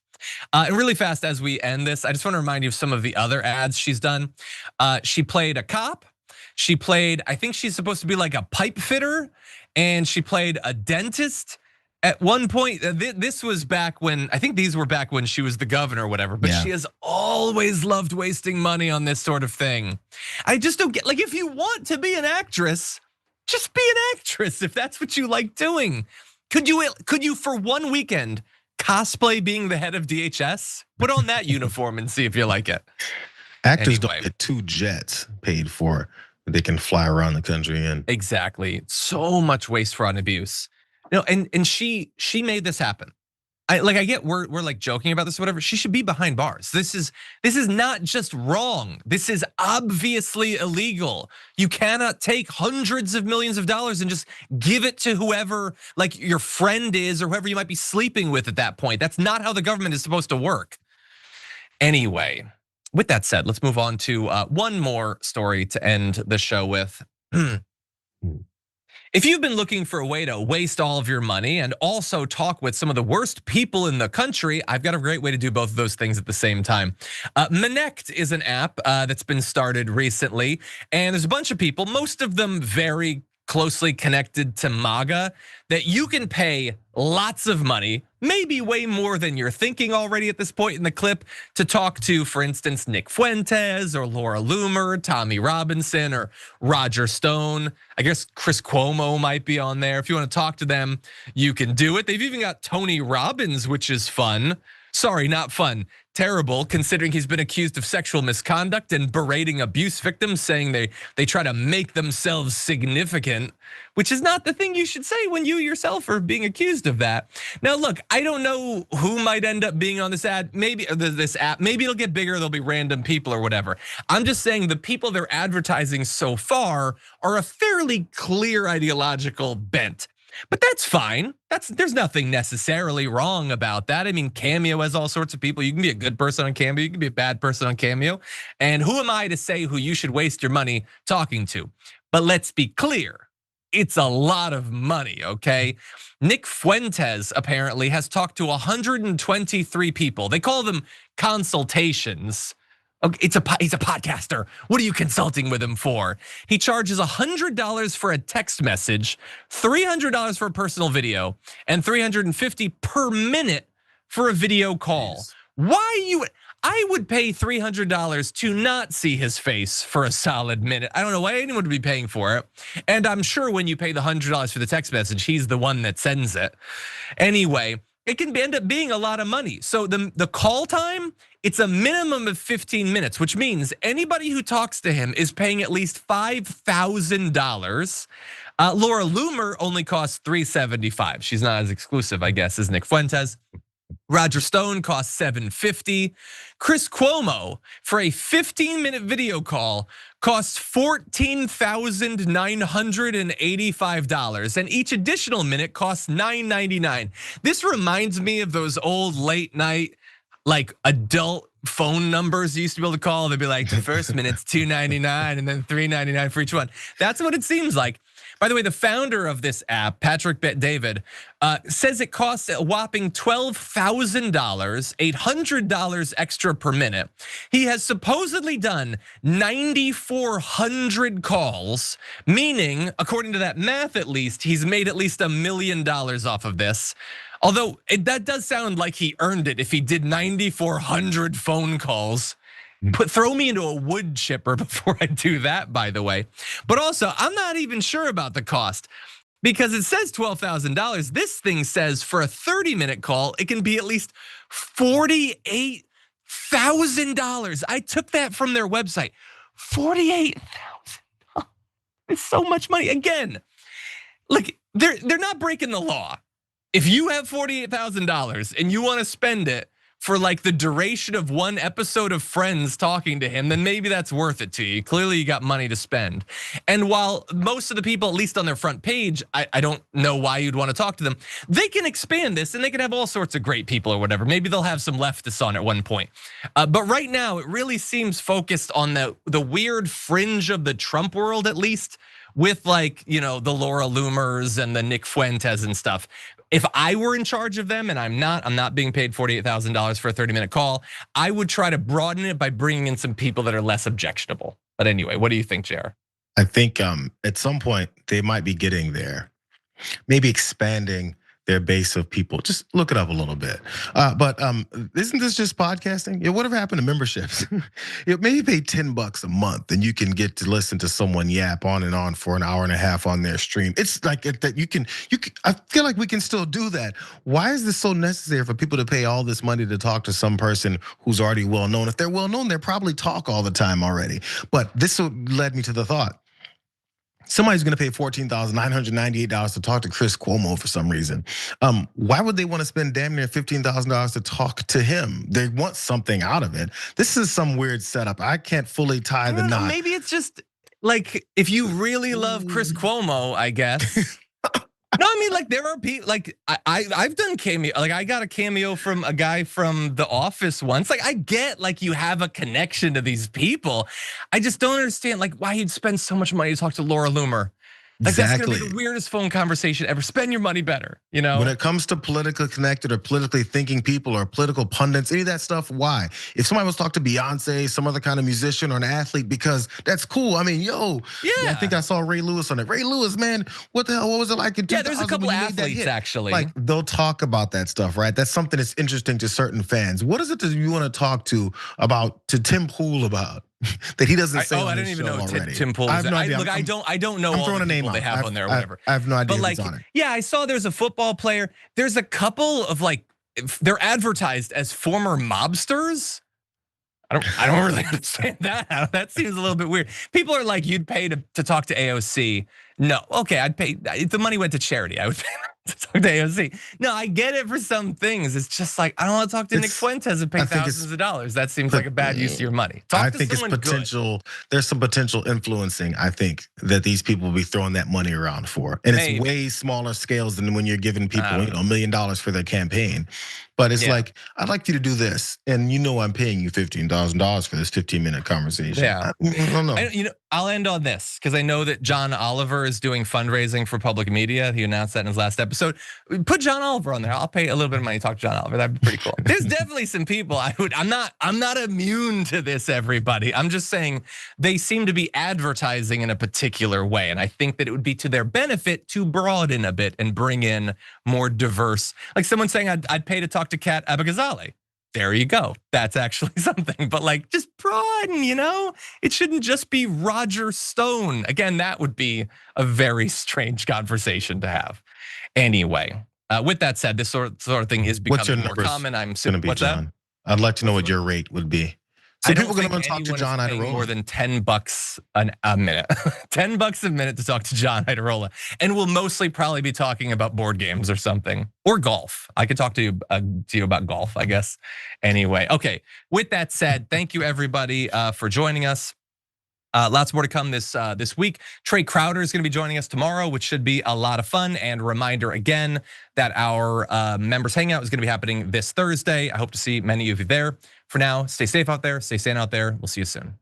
And really fast as we end this, I just want to remind you of some of the other ads she's done. She played a cop. She played, I think she's supposed to be like a pipe fitter, and she played a dentist. At one point, this was back when, I think these were back when she was the governor or whatever, but she has always loved wasting money on this sort of thing. I just don't get, like, if you want to be an actress, just be an actress if that's what you like doing. Could you for one weekend cosplay being the head of DHS? Put on that uniform and see if you like it. Actors don't get 2 jets paid for that they can fly around the country in. Exactly, so much waste, fraud, and abuse. No, and she made this happen. I get we're like joking about this or whatever. She should be behind bars. This is not just wrong. This is obviously illegal. You cannot take hundreds of millions of dollars and just give it to whoever like your friend is or whoever you might be sleeping with at that point. That's not how the government is supposed to work. Anyway, with that said, let's move on to one more story to end the show with. If you've been looking for a way to waste all of your money and also talk with some of the worst people in the country, I've got a great way to do both of those things at the same time. Monect is an app that's been started recently, and there's a bunch of people, most of them very closely connected to MAGA that you can pay lots of money, maybe way more than you're thinking already at this point in the clip, to talk to, for instance, Nick Fuentes or Laura Loomer, Tommy Robinson or Roger Stone. I guess Chris Cuomo might be on there. If you want to talk to them, you can do it. They've even got Tony Robbins, which is fun. Sorry, not fun. Terrible, considering he's been accused of sexual misconduct and berating abuse victims, saying they try to make themselves significant, which is not the thing you should say when you yourself are being accused of that. Now, look, I don't know who might end up being on this ad, maybe this app, maybe it'll get bigger, there'll be random people or whatever. I'm just saying the people they're advertising so far are a fairly clear ideological bent. But that's fine. There's nothing necessarily wrong about that. I mean, Cameo has all sorts of people. You can be a good person on Cameo, you can be a bad person on Cameo. And who am I to say who you should waste your money talking to? But let's be clear, it's a lot of money, okay? Nick Fuentes apparently has talked to 123 people. They call them consultations. Okay, he's a podcaster. What are you consulting with him for? He charges $100 for a text message, $300 for a personal video, and $350 per minute for a video call. Jeez. I would pay $300 to not see his face for a solid minute. I don't know why anyone would be paying for it. And I'm sure when you pay the $100 for the text message, he's the one that sends it. Anyway, it can end up being a lot of money. So the call time, it's a minimum of 15 minutes, which means anybody who talks to him is paying at least $5,000. Laura Loomer only costs $375. She's not as exclusive, I guess, as Nick Fuentes. Roger Stone costs $750. Chris Cuomo, for a 15-minute video call, costs $14,985, and each additional minute costs $9.99. This reminds me of those old late night, like adult phone numbers you used to be able to call. They'd be like, the first minute's $2.99 and then $3.99 for each one. That's what it seems like. By the way, the founder of this app, Patrick Bet-David, says it costs a whopping $12,000, $800 extra per minute. He has supposedly done 9,400 calls, meaning, according to that math at least, he's made at least $1 million off of this. Although that does sound like he earned it if he did 9,400 phone calls. Throw me into a wood chipper before I do that, by the way. But also, I'm not even sure about the cost because it says $12,000. This thing says for a 30-minute call, it can be at least $48,000. I took that from their website. $48,000. It's so much money. Again, look, they're not breaking the law. If you have $48,000 and you want to spend it for like the duration of one episode of Friends talking to him, then maybe that's worth it to you. Clearly you got money to spend. And while most of the people, at least on their front page, I don't know why you'd want to talk to them. They can expand this and they can have all sorts of great people or whatever. Maybe they'll have some leftists on at one point. But right now it really seems focused on the weird fringe of the Trump world, at least, with like, the Laura Loomers and the Nick Fuentes and stuff. If I were in charge of them, and I'm not being paid $48,000 for a 30-minute call, I would try to broaden it by bringing in some people that are less objectionable. But anyway, what do you think, Jayar? I think at some point they might be getting there, maybe expanding their base of people. Just look it up a little bit. But isn't this just podcasting? Whatever happened to memberships? Maybe pay $10 a month and you can get to listen to someone yap on and on for an hour and a half on their stream. It's like that you can. I feel like we can still do that. Why is this so necessary for people to pay all this money to talk to some person who's already well known? If they're well known, they probably talk all the time already. But this led me to the thought. Somebody's gonna pay $14,998 to talk to Chris Cuomo for some reason. Why would they want to spend damn near $15,000 to talk to him? They want something out of it. This is some weird setup. I can't fully tie the knot. Maybe it's just like, if you really love Chris Cuomo, I guess. No, I mean, like, there are people, like, I've done Cameo, like I got a cameo from a guy from The Office once. Like, I get like you have a connection to these people. I just don't understand like why you'd spend so much money to talk to Laura Loomer. Like Exactly. that's gonna be the weirdest phone conversation ever. Spend your money better, you know? When it comes to politically connected or politically thinking people or political pundits, any of that stuff, why? If somebody was to talk to Beyonce, some other kind of musician or an athlete, because that's cool. I mean, Yeah. I think I saw Ray Lewis on it. Ray Lewis, man, what the hell? What was it like in 2000? There's a couple when he made that athletes hit? actually. Like they'll talk about that stuff, right? That's something that's interesting to certain fans. What is it that you want to talk to Tim Pool about? That he doesn't say. I didn't even know Tim Pool. I have no idea. Look, I don't know I'm all throwing the a name people they out. have on there or whatever. I have no idea But who's like, on it. yeah, I saw there's a football player. There's a couple of like, they're advertised as former mobsters. I don't really understand that. That seems a little bit weird. People are like, you'd pay to talk to AOC. No, okay, I'd pay if the money went to charity. I would pay to talk to AOC. No, I get it for some things. It's just like I don't want to talk to Nick Fuentes and pay thousands of dollars. That seems like a bad use of your money. I think it's potential. Good. There's some potential influencing. I think that these people will be throwing that money around for, and it's way smaller scales than when you're giving people $1 million for their campaign. But it's like, I'd like you to do this, and I'm paying you $15,000 for this 15-minute conversation. Yeah, I don't know. I'll end on this because I know that John Oliver is doing fundraising for public media. He announced that in his last episode. Put John Oliver on there. I'll pay a little bit of money to talk to John Oliver. That'd be pretty cool. There's definitely some people I'm not immune to this, everybody. I'm just saying they seem to be advertising in a particular way, and I think that it would be to their benefit to broaden a bit and bring in more diverse. Like someone saying, I'd pay to talk to Kat Abigazzali. There you go. That's actually something. But like, just broaden, It shouldn't just be Roger Stone. Again, that would be a very strange conversation to have. Anyway, with that said, this sort of thing is becoming more common. I'm assuming. What's that? I'd like to know what your rate would be. So people are going to talk to John Iadarola. More than $10 a minute, $10 a minute to talk to John Iadarola, and we'll mostly probably be talking about board games or something, or golf. I could talk to you about golf, I guess. Anyway, okay. With that said, thank you everybody for joining us. Lots more to come this week. Trey Crowder is going to be joining us tomorrow, which should be a lot of fun. And reminder again that our members hangout is going to be happening this Thursday. I hope to see many of you there. For now, stay safe out there, stay sane out there. We'll see you soon.